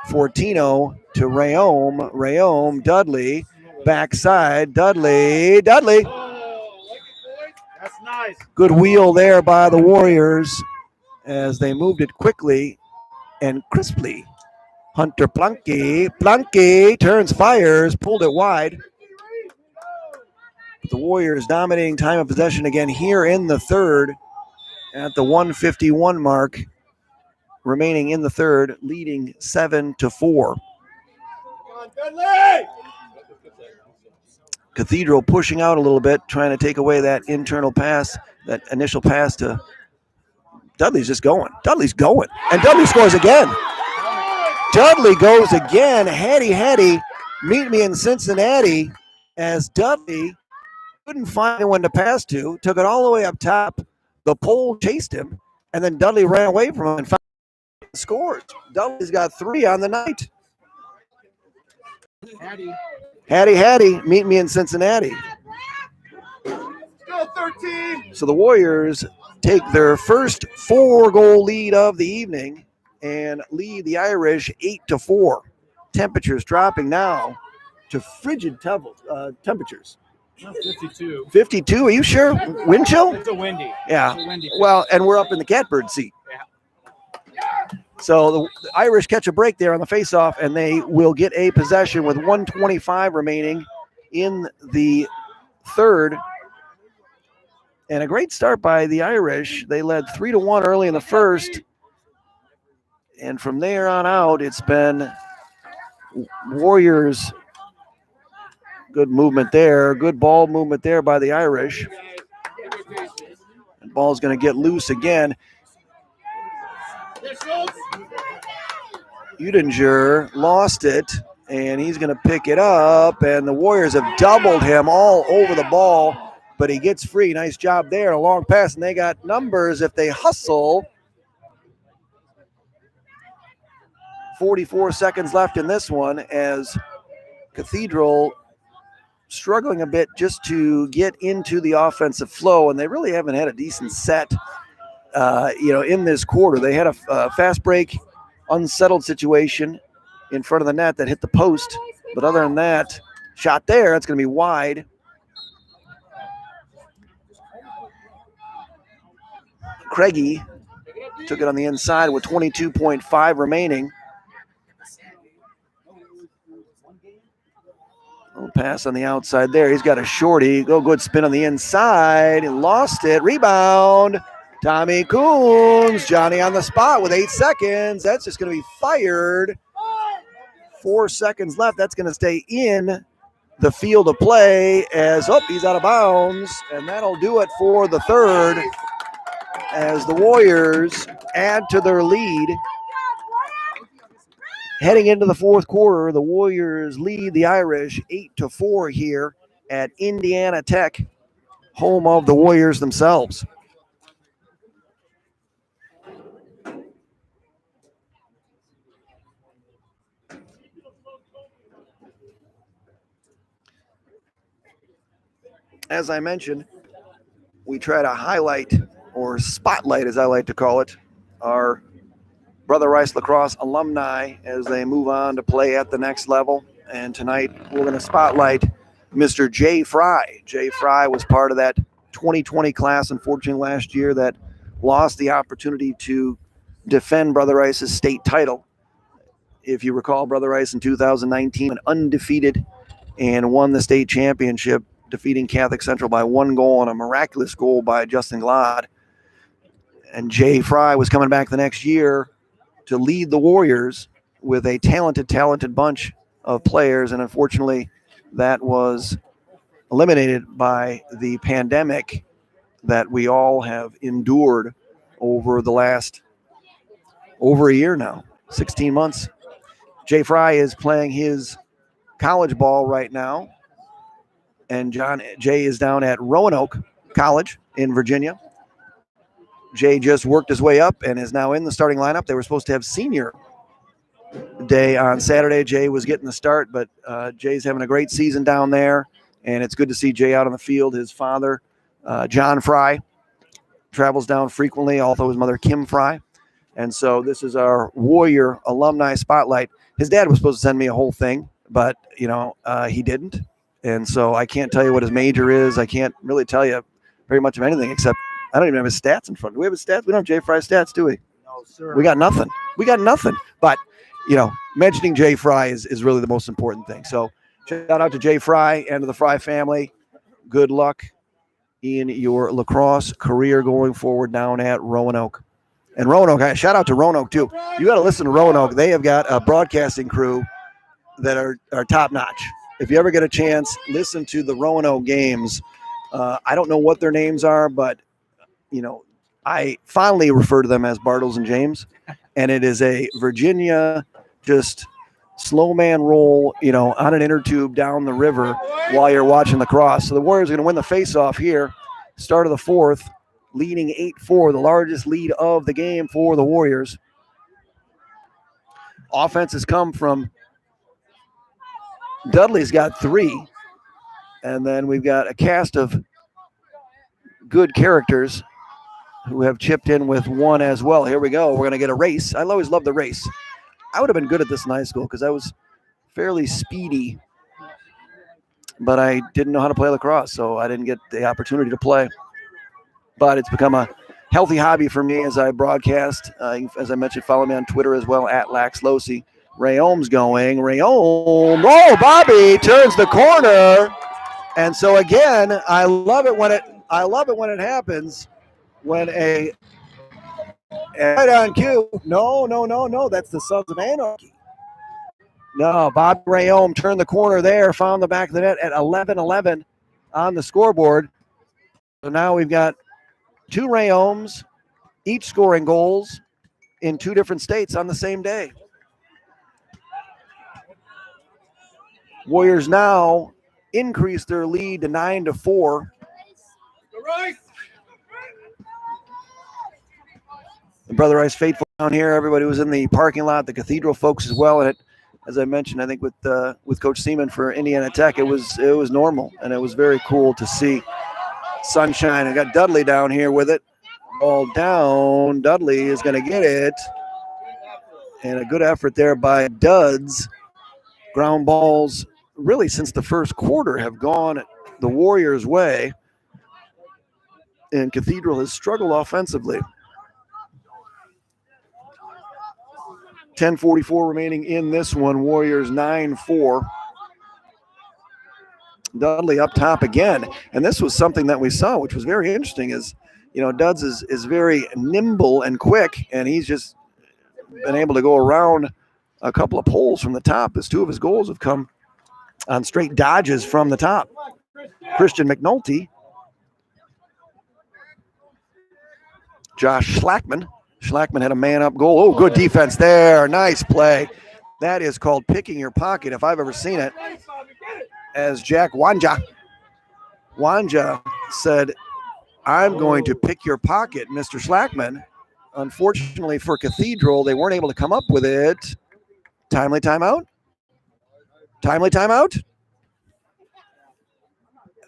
Fortino to Rayom. Rayom, Dudley, backside, Dudley. That's nice. Good wheel there by the Warriors as they moved it quickly and crisply. Hunter Plunky turns, fires, pulled it wide. The Warriors dominating time of possession again here in the third at the 1:51 mark. Remaining in the third, leading 7-4. Cathedral pushing out a little bit, trying to take away that internal pass, that initial pass to Dudley's just going. Dudley's going. And Dudley scores again. Dudley goes again. Hattie, meet me in Cincinnati as Dudley couldn't find anyone to pass to, took it all the way up top. The pole chased him, and then Dudley ran away from him and found scores. Dudley's got 3 on the night. Hattie, meet me in Cincinnati. Go 13. So the Warriors take their first 4-goal lead of the evening and lead the Irish 8-4. Temperatures dropping now to frigid temperatures. 52. 52, are you sure? Wind chill? It's a windy. Yeah. It's a windy. Well, and we're up in the catbird seat. So the Irish catch a break there on the faceoff, and they will get a possession with 1:25 remaining in the third. And a great start by the Irish. They led 3-1 early in the first. And from there on out, it's been Warriors. Good movement there. Good ball movement there by the Irish. The ball's going to get loose again. Udinger lost it, and he's going to pick it up, and the Warriors have doubled him all over the ball, but he gets free. Nice job there. A long pass, and they got numbers if they hustle. 44 seconds left in this one as Cathedral struggling a bit just to get into the offensive flow, and they really haven't had a decent set in this quarter. They had a fast break, unsettled situation in front of the net that hit the post. But other than that, shot there, it's going to be wide. Craigie took it on the inside with 22.5 remaining. Little pass on the outside there. He's got a shorty. Good spin on the inside. Lost it. Rebound. Tommy Coons. Johnny on the spot with 8 seconds. That's just going to be fired. 4 seconds left. That's going to stay in the field of play as, he's out of bounds. And that'll do it for the third as the Warriors add to their lead. Heading into the fourth quarter, the Warriors lead the Irish 8-4 here at Indiana Tech, home of the Warriors themselves. As I mentioned, we try to highlight, or spotlight as I like to call it, our Brother Rice lacrosse alumni as they move on to play at the next level. And tonight we're going to spotlight Mr. Jay Fry. Jay Fry was part of that 2020 class, unfortunately, last year that lost the opportunity to defend Brother Rice's state title. If you recall, Brother Rice in 2019 went undefeated and won the state championship, defeating Catholic Central by 1 goal and a miraculous goal by Justin Glad. And Jay Fry was coming back the next year to lead the Warriors with a talented bunch of players. And unfortunately, that was eliminated by the pandemic that we all have endured over the last over a year now, 16 months. Jay Fry is playing his college ball right now, and Jay is down at Roanoke College in Virginia. Jay just worked his way up and is now in the starting lineup. They were supposed to have senior day on Saturday. Jay was getting the start, but Jay's having a great season down there, and it's good to see Jay out on the field. His father, John Fry, travels down frequently, although his mother, Kim Fry. And so this is our Warrior alumni spotlight. His dad was supposed to send me a whole thing, but, he didn't. And so I can't tell you what his major is. I can't really tell you very much of anything, except I don't even have his stats in front. Do we have his stats? We don't have Jay Fry's stats, do we? No, sir. We got nothing. But, mentioning Jay Fry is really the most important thing. So shout out to Jay Fry and to the Fry family. Good luck in your lacrosse career going forward down at Roanoke. And Roanoke, shout out to Roanoke too. You got to listen to Roanoke. They have got a broadcasting crew that are top notch. If you ever get a chance, listen to the Roanoke games. I don't know what their names are, but I fondly refer to them as Bartles and James, and it is a Virginia just slow man roll, on an inner tube down the river while you're watching the cross. So the Warriors are going to win the face-off here, start of the fourth, leading 8-4, the largest lead of the game for the Warriors. Offense has come from Dudley's got 3, and then we've got a cast of good characters who have chipped in with 1 as well. Here we go. We're going to get a race. I always love the race. I would have been good at this in high school because I was fairly speedy, but I didn't know how to play lacrosse, so I didn't get the opportunity to play. But it's become a healthy hobby for me as I broadcast. As I mentioned, follow me on Twitter as well, at LaxLosi. Rayome's going. Rayome. Oh, Bobby turns the corner. And so again, I love it when it happens. When right on cue. No. That's the Sons of Anarchy. No, Bob Rayome turned the corner there, found the back of the net at 11-11 on the scoreboard. So now we've got 2 Rayomes, each scoring goals in 2 different states on the same day. Warriors now increase their lead to 9-4. And Brother Rice faithful down here. Everybody was in the parking lot, the Cathedral folks as well. And as I mentioned, I think with Coach Seaman for Indiana Tech, it was normal, and it was very cool to see sunshine. I got Dudley down here with it. Ball down. Dudley is going to get it. And a good effort there by Duds. Ground balls, really since the first quarter, have gone the Warriors' way. And Cathedral has struggled offensively. 10:44 remaining in this one. Warriors 9-4. Dudley up top again. And this was something that we saw, which was very interesting, is, Duds is very nimble and quick, and he's just been able to go around a couple of poles from the top, as 2 of his goals have come on straight dodges from the top. Christian McNulty. Josh Schlackman. Schlackman had a man-up goal. Oh, good defense there. Nice play. That is called picking your pocket, if I've ever seen it. As Jack Wanja said, I'm going to pick your pocket, Mr. Schlackman. Unfortunately for Cathedral, they weren't able to come up with it. Timely timeout? Timely timeout?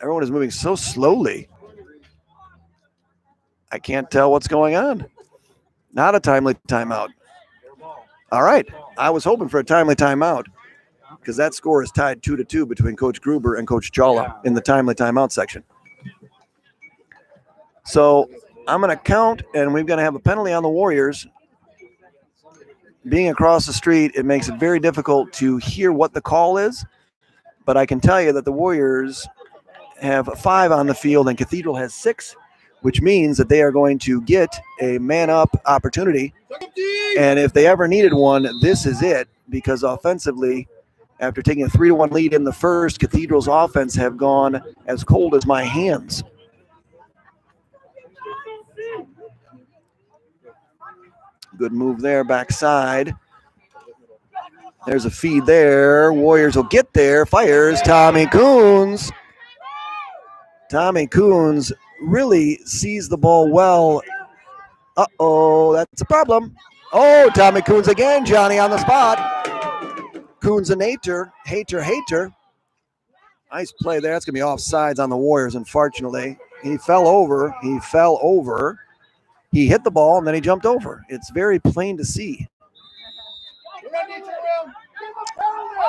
Everyone is moving so slowly. I can't tell what's going on. Not a timely timeout. All right. I was hoping for a timely timeout because that score is tied 2-2 between Coach Gruber and Coach Chawla in the timely timeout section. So I'm going to count, and we're going to have a penalty on the Warriors. Being across the street, it makes it very difficult to hear what the call is, but I can tell you that the Warriors have 5 on the field and Cathedral has 6, which means that they are going to get a man-up opportunity. And if they ever needed one, this is it, because offensively, after taking a 3-1 lead in the first, Cathedral's offense have gone as cold as my hands. Good move there, backside. There's a feed there. Warriors will get there. Fires Tommy Coons. Tommy Coons really sees the ball well. Uh-oh, that's a problem. Oh, Tommy Coons again. Johnny on the spot. Coons and Hater. Nice play there. That's going to be offsides on the Warriors, unfortunately. He fell over. He hit the ball, and then he jumped over. It's very plain to see.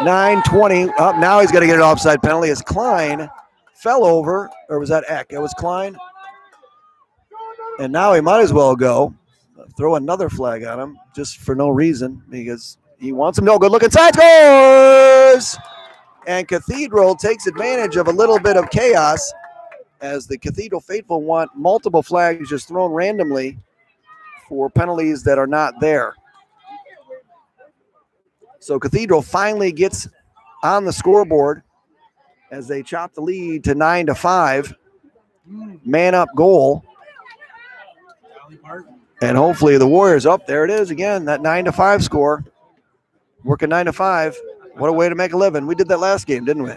9:20. Up now he's going to get an offside penalty as Klein fell over. Or was that Eck? It was Klein. And now he might as well go. Throw another flag on him just for no reason because he wants him. No, good look inside. Scores! And Cathedral takes advantage of a little bit of chaos as the Cathedral faithful want multiple flags just thrown randomly for penalties that are not there. So Cathedral finally gets on the scoreboard as they chop the lead to 9-5. Man up goal. And hopefully the Warriors up. There it is again, that 9-5 score. Working 9-5. What a way to make a living. We did that last game, didn't we?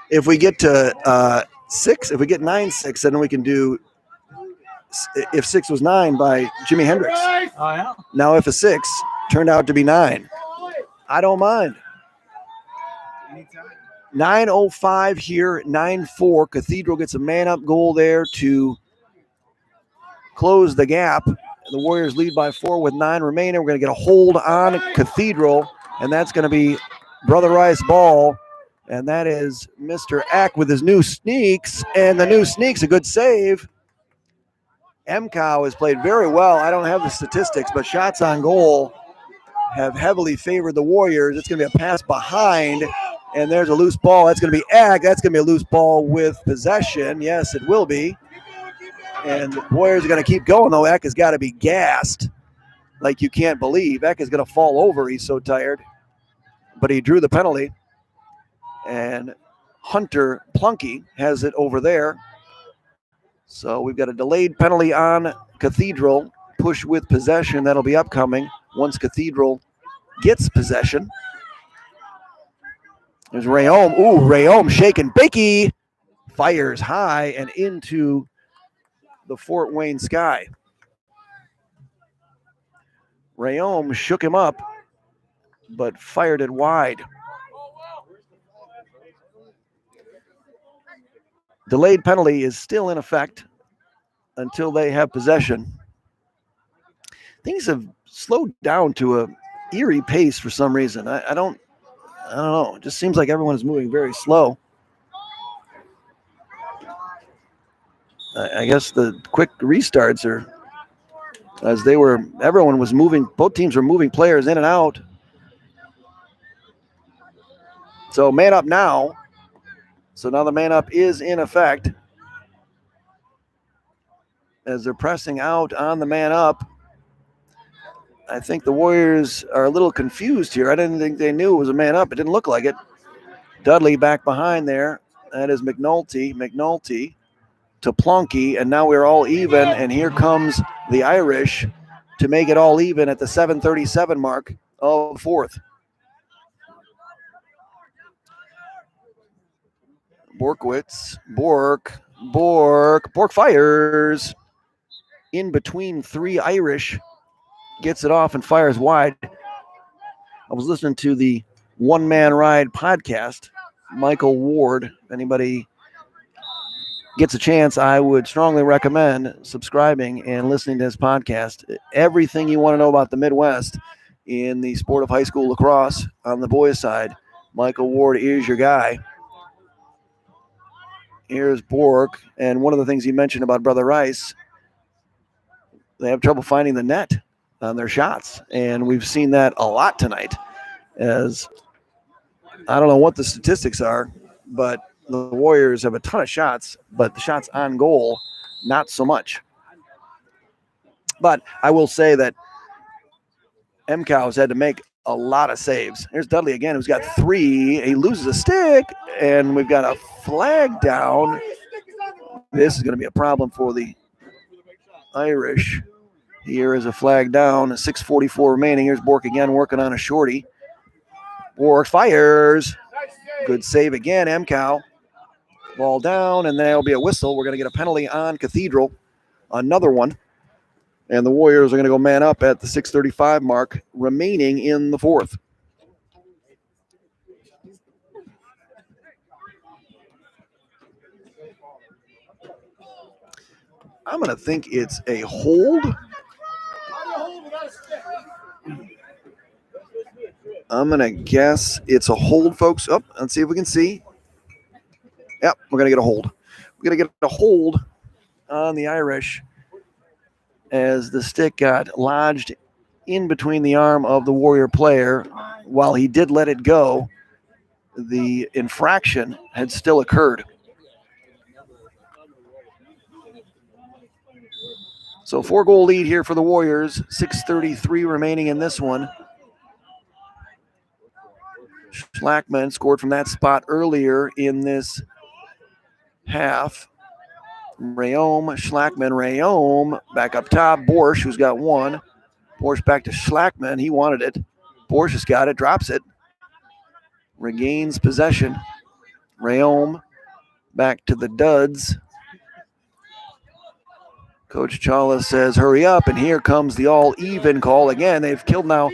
If we get to 6, if we get 9-6, then we can do if 6 was 9 by Jimi Hendrix. Oh, yeah. Now if a 6 turned out to be 9, I don't mind. 9:05 here, 9-4. Cathedral gets a man-up goal there to close the gap. The Warriors lead by 4 with 9 remaining. We're going to get a hold on Cathedral, and that's going to be Brother Rice ball. And that is Mr. Eck with his new sneaks. And the new sneaks, a good save. MCOW has played very well. I don't have the statistics, but shots on goal have heavily favored the Warriors. It's going to be a pass behind, and there's a loose ball. That's going to be Eck. That's going to be a loose ball with possession. Yes, it will be. And the Warriors are going to keep going, though. Eck has got to be gassed like you can't believe. Eck is going to fall over. He's so tired. But he drew the penalty. And Hunter Plunkey has it over there. So we've got a delayed penalty on Cathedral. Push with possession. That'll be upcoming once Cathedral gets possession. There's Rayom. Ooh, Rayom shaking. Bakey fires high and into the Fort Wayne sky. Rayom shook him up, but fired it wide. Delayed penalty is still in effect until they have possession. Things have slowed down to a eerie pace for some reason. I don't know. It just seems like everyone is moving very slow. I guess the quick restarts are as everyone was moving, both teams were moving players in and out. So man up now. So now the man up is in effect as they're pressing out on the man up. I think the Warriors are a little confused here. I didn't think they knew it was a man up. It didn't look like it. Dudley back behind there. That is McNulty to Plunkey, and now we're all even, and here comes the Irish to make it all even at the 7:37 mark of the fourth. Bork fires in between 3 Irish, gets it off and fires wide. I was listening to the One Man Ride podcast, Michael Ward. If anybody gets a chance, I would strongly recommend subscribing and listening to his podcast. Everything you want to know about the Midwest in the sport of high school lacrosse on the boys' side, Michael Ward is your guy. Here's Bork, and one of the things he mentioned about Brother Rice, they have trouble finding the net on their shots, and we've seen that a lot tonight. As I don't know what the statistics are, but the Warriors have a ton of shots, but the shots on goal, not so much. But I will say that MCOW's had to make a lot of saves. Here's Dudley again, who's got 3. He loses a stick, and we've got a flag down This is going to be a problem for the Irish. Here is a flag down. 6:44 remaining. Here's Bork again working on a shorty. Bork fires. Good save again. MCOW. Ball down, and there'll be a whistle. We're going to get a penalty on Cathedral. Another one. And the Warriors are going to go man up at the 6:35 mark, remaining in the fourth. I'm going to think it's a hold. I'm going to guess it's a hold, folks. Oh, let's see if we can see. Yep, we're going to get a hold. We're going to get a hold on the Irish as the stick got lodged in between the arm of the Warrior player. While he did let it go, the infraction had still occurred. So 4-goal lead here for the Warriors. 6:33 remaining in this one. Schlackman scored from that spot earlier in this half. Rayom, Schlackman, Rayom, back up top. Borsch, who's got one. Borsch back to Schlackman. He wanted it. Borsch has got it, drops it. Regains possession. Rayom back to the Duds. Coach Chawla says, hurry up, and here comes the all-even call again. They've killed now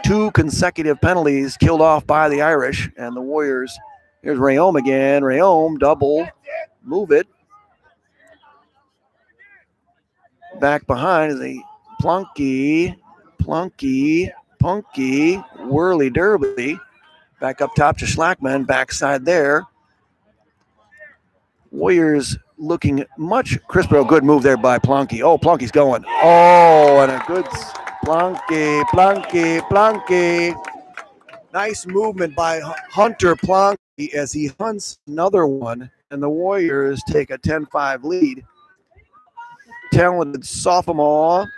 2 consecutive penalties killed off by the Irish, and the Warriors. Here's Rayom again. Rayom, double, move it. Back behind is a Plunky, whirly-derby. Back up top to Schlackman, backside there. Warriors looking much crisper. Good move there by Plunky. Oh, Plunky's going. Oh, and a good Plunky. Nice movement by Hunter Plunky as he hunts another one, and the Warriors take a 10-5 lead. Talented sophomore.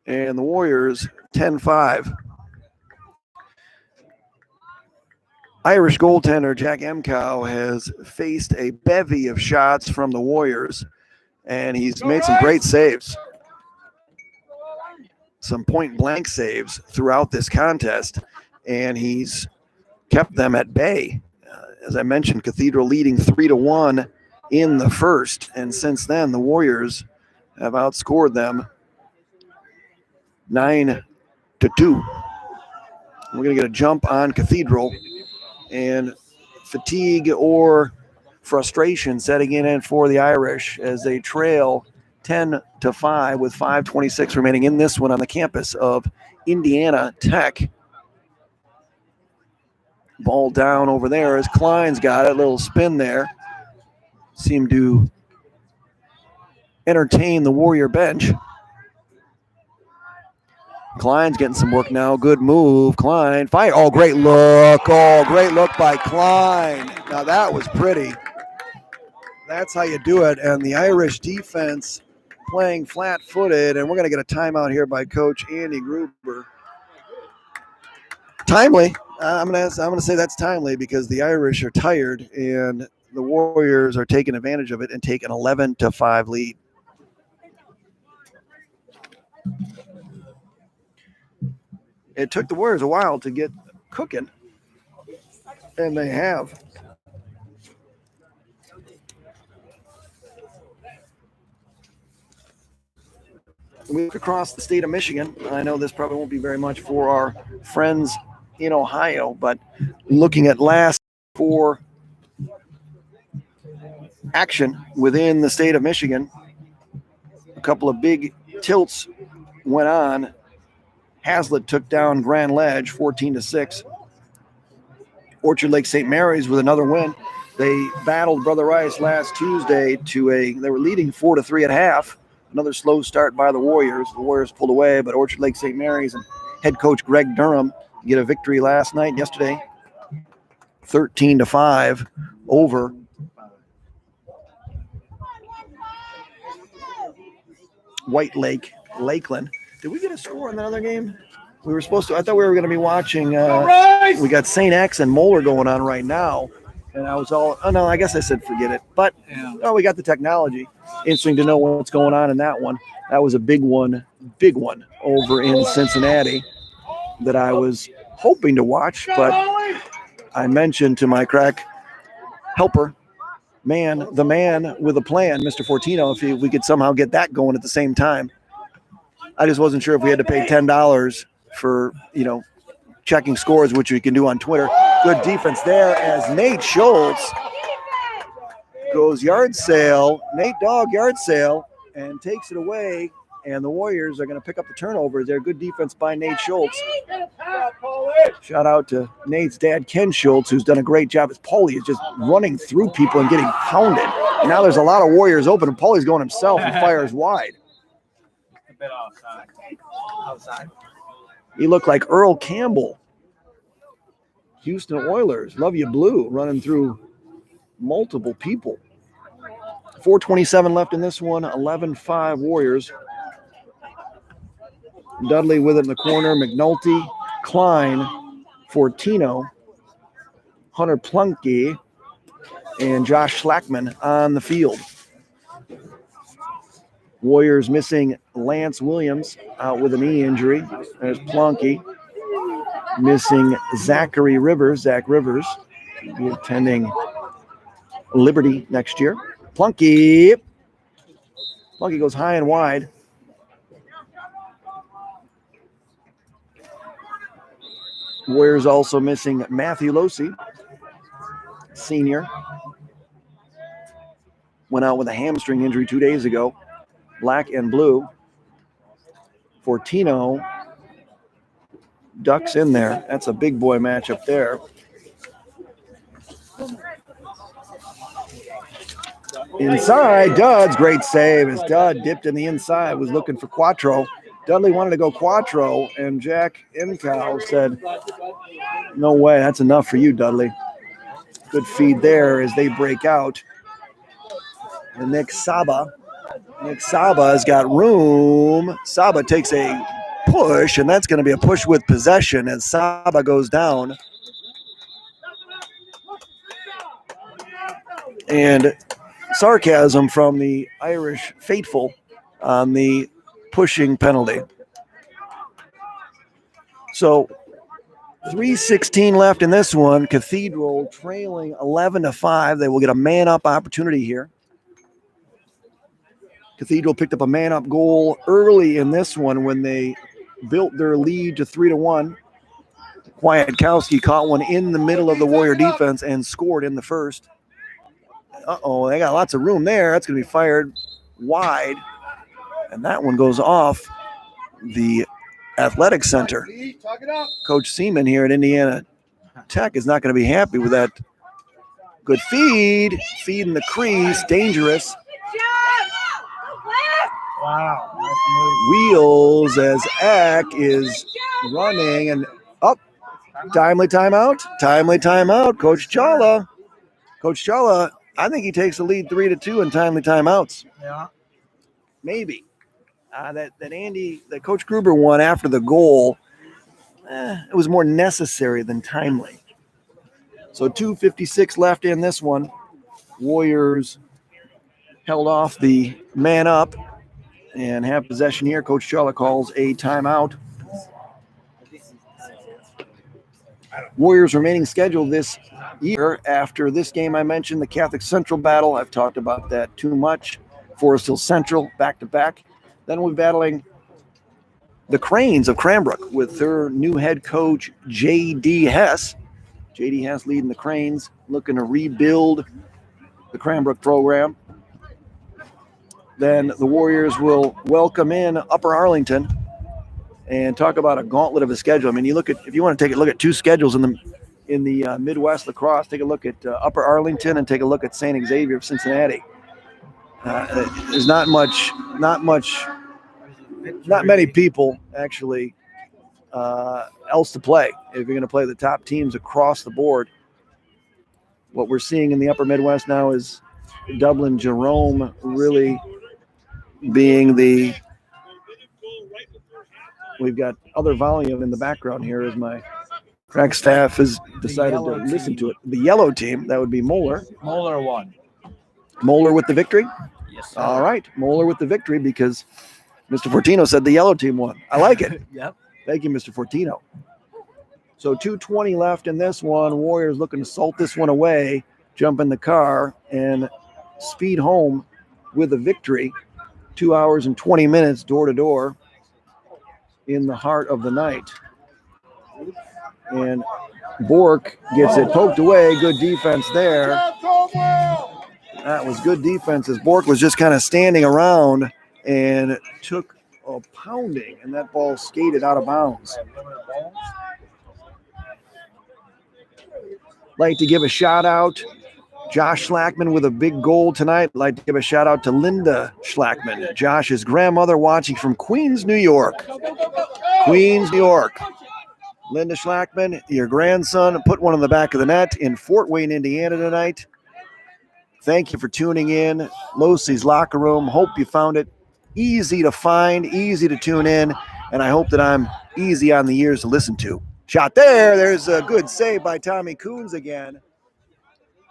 And the Warriors 10-5. Irish goaltender Jack Emcow has faced a bevy of shots from the Warriors, and he's made some great saves. Some point-blank saves throughout this contest, and he's kept them at bay. As I mentioned, Cathedral leading 3-1 in the first, and since then the Warriors have outscored them 9-2. We're going to get a jump on Cathedral, and fatigue or frustration setting in for the Irish as they trail 10-5 with 5:26 remaining in this one on the campus of Indiana Tech. Ball down over there as Klein's got it. A little spin there. Seemed to entertain the Warrior bench. Klein's getting some work now. Good move. Klein, fire. Oh, great look. Oh, great look by Klein. Now that was pretty. That's how you do it. And the Irish defense playing flat-footed. And we're going to get a timeout here by Coach Andy Gruber. Timely. I'm going to say that's timely because the Irish are tired and the Warriors are taking advantage of it and take an 11-5 lead. It took the Warriors a while to get cooking, and they have. We look across the state of Michigan. I know this probably won't be very much for our friends in Ohio, but looking at last 4 action within the state of Michigan, a couple of big tilts went on. Hazlitt took down Grand Ledge 14-6. Orchard Lake St. Mary's with another win. They battled Brother Rice last Tuesday they were leading 4-3 at half. Another slow start by the Warriors. The Warriors pulled away, but Orchard Lake St. Mary's and head coach Greg Durham get a victory yesterday, 13-5 over White Lake, Lakeland. Did we get a score in that other game? We were supposed to. I thought we were going to be watching. We got St. X and Moeller going on right now. And I was all, oh no, I guess I said forget it. But Yeah. oh, we got the technology. Interesting to know what's going on in that one. That was a big one over in Cincinnati that I was hoping to watch, but I mentioned to my crack helper, the man with a plan, Mr. Fortino, if we could somehow get that going at the same time. I just wasn't sure if we had to pay $10 for, checking scores, which we can do on Twitter. Good defense there as Nate Schultz goes yard sale, Nate Dogg yard sale, and takes it away. And the Warriors are going to pick up the turnovers there. Good defense by Nate Schultz. Shout out to Nate's dad, Ken Schultz, who's done a great job as Paulie is just running through people and getting pounded. And now there's a lot of Warriors open, and Paulie's going himself and fires wide. A bit outside. He looked like Earl Campbell. Houston Oilers, love you blue, running through multiple people. 4:27 left in this one, 11-5 Warriors. Dudley with it in the corner, McNulty, Klein, Fortino, Hunter Plunke, and Josh Schlackman on the field. Warriors missing Lance Williams out with a knee injury. There's Plunke. Missing Zach Rivers. He'll be attending Liberty next year. Plunke goes high and wide. Warriors also missing Matthew Losi, senior. Went out with a hamstring injury 2 days ago. Black and blue. Fortino ducks in there. That's a big boy matchup there. Inside, Dud's great save as Dud dipped in the inside, was looking for Quattro. Dudley wanted to go Quattro, and Jack Incow said, no way, that's enough for you, Dudley. Good feed there as they break out. And Nick Saba has got room. Saba takes a push, and that's going to be a push with possession as Saba goes down. And sarcasm from the Irish faithful on the pushing penalty. So 3:16 left in this one. Cathedral trailing 11-5. They will get a man-up opportunity here. Cathedral picked up a man-up goal early in this one when they built their lead to 3-1. Kwiatkowski caught one in the middle of the Warrior defense and scored in the first. Uh-oh, they got lots of room there. That's going to be fired wide. And that one goes off the athletic center. Coach Seaman here at Indiana Tech is not going to be happy with that. Good feed in the crease, dangerous. Wow. Wheels as Eck is running and up. Timely timeout. Coach Chawla, I think he takes the lead 3-2 in timely timeouts. Yeah. Maybe. That Coach Gruber won after the goal, it was more necessary than timely. So 2:56 left in this one. Warriors held off the man up and have possession here. Coach Chawla calls a timeout. Warriors remaining schedule this year after this game I mentioned, the Catholic Central battle. I've talked about that too much. Forest Hill Central back-to-back. Then we're battling the Cranes of Cranbrook with their new head coach, J.D. Hess. J.D. Hess leading the Cranes, looking to rebuild the Cranbrook program. Then the Warriors will welcome in Upper Arlington and talk about a gauntlet of a schedule. I mean, if you want to take a look at two schedules in the Midwest lacrosse, take a look at Upper Arlington and take a look at St. Xavier of Cincinnati. There's not many people actually else to play if you're going to play the top teams across the board. What we're seeing in the Upper Midwest now is Dublin Jerome really being we've got other volume in the background here as my Crack staff has decided to listen to it. The yellow team, that would be Moeller. Moeller won. Moeller with the victory? Yes, sir. All right, Moeller with the victory because Mr. Fortino said the yellow team won. I like it. Yep. Thank you, Mr. Fortino. So 2:20 left in this one. Warriors looking to salt this one away, jump in the car, and speed home with a victory. 2 hours and 20 minutes door to door in the heart of the night. And Bork gets it poked away. Good defense there. That was good defense as Bork was just kind of standing around and took a pounding, and that ball skated out of bounds. Like to give a shout out. Josh Schlackman with a big goal tonight. Like to give a shout out to Linda Schlackman, Josh's grandmother, watching from Queens, New York. Queens, New York. Linda Schlackman, your grandson put one on the back of the net in Fort Wayne, Indiana tonight. Thank you for tuning in. Losey's Locker Room. Hope you found it easy to find, easy to tune in, and I hope that I'm easy on the ears to listen to. Shot there. There's a good save by Tommy Coons again,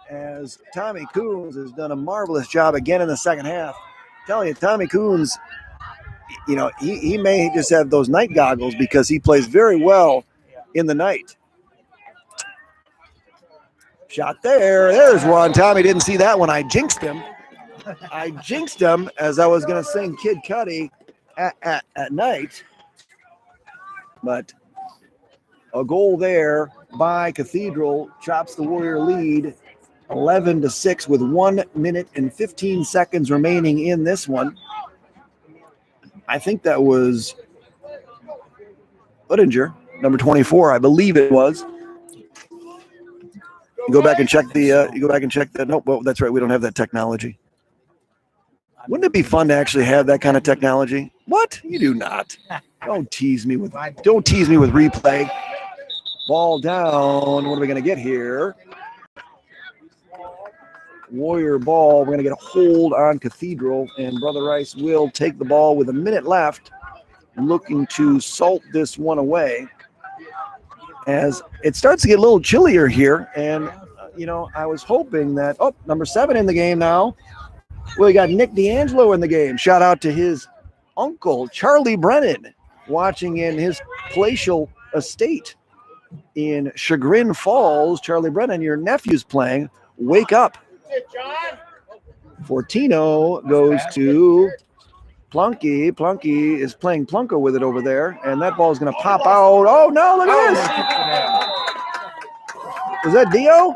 as Tommy Coons has done a marvelous job again in the second half. I'm telling you, Tommy Coons, you know, he may just have those night goggles because he plays very well in the night. Shot there. There's one. Tommy didn't see that one. I jinxed him. I jinxed him as I was going to sing Kid Cudi at night. But a goal there by Cathedral chops the Warrior lead 11-6 with 1 minute and 15 seconds remaining in this one. I think that was Udinger, number 24, I believe it was. You go back and check the. Nope, well, that's right. We don't have that technology. Wouldn't it be fun to actually have that kind of technology? What? You do not. Don't tease me with replay. Ball down. What are we going to get here? Warrior ball. We're going to get a hold on Cathedral, and Brother Rice will take the ball with a minute left, looking to salt this one away. As it starts to get a little chillier here, and I was hoping that number 7 in the game now. We got Nick D'Angelo in the game. Shout out to his uncle Charlie Brennan, watching in his palatial estate in Chagrin Falls. Charlie Brennan, your nephew's playing. Wake up. Fortino goes to Plunky. Plunky is playing Plunko with it over there, and that ball is going to pop out. Oh, no, look at this. Was that Dio?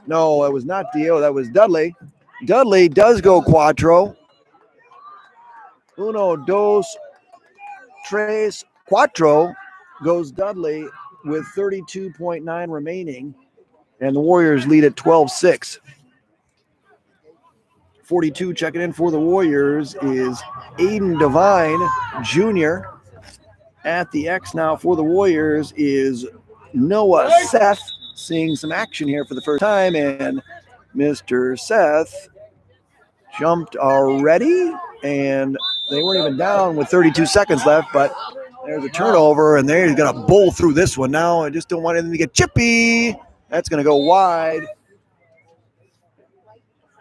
No, it was not Dio. That was Dudley. Dudley does go cuatro. Uno, dos, tres, cuatro goes Dudley with 32.9 remaining, and the Warriors lead at 12-6. 42 checking in for the Warriors is Aiden Devine Jr. At the X now for the Warriors is Noah Seth, seeing some action here for the first time, and Mr. Seth jumped already, and they weren't even down with 32 seconds left, but there's a turnover, and they're going to bowl through this one now. I just don't want anything to get chippy. That's going to go wide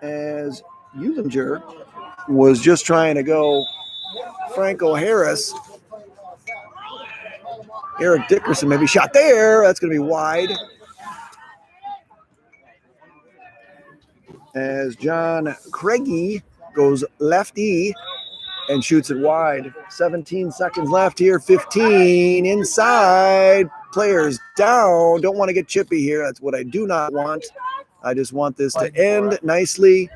as Ulinger was just trying to go Franco Harris. Eric Dickerson maybe shot there. That's going to be wide. As John Craigie goes lefty and shoots it wide. 17 seconds left here. 15 inside. Players down. Don't want to get chippy here. That's what I do not want. I just want this to end nicely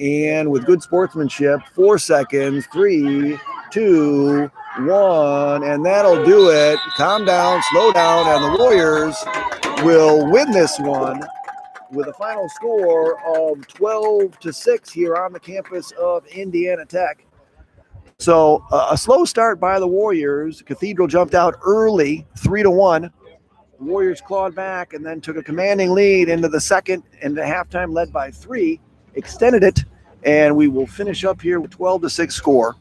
and with good sportsmanship. 4 seconds. 3, 2, 1, and that'll do it. Calm down, slow down, and the Warriors will win this one with a final score of 12-6 here on the campus of Indiana Tech. So a slow start by the Warriors. Cathedral jumped out early, 3-1. The Warriors clawed back and then took a commanding lead into the second, and at halftime led by 3, extended it, and we will finish up here with 12-6 score.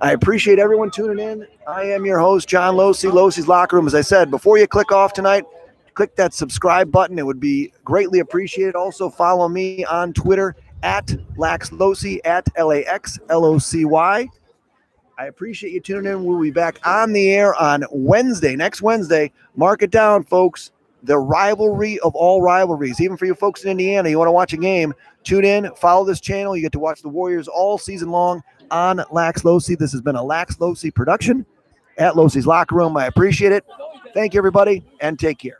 I appreciate everyone tuning in. I am your host, John Losey, Losey's Locker Room. As I said, before you click off tonight, click that subscribe button. It would be greatly appreciated. Also, follow me on Twitter at LaxLosey, at LaxLocy. I appreciate you tuning in. We'll be back on the air on Wednesday, next Wednesday. Mark it down, folks. The rivalry of all rivalries. Even for you folks in Indiana, you want to watch a game, tune in, follow this channel. You get to watch the Warriors all season long on Lax Losey. This has been a Lax Losey production at Losey's Locker Room. I appreciate it. Thank you, everybody, and take care.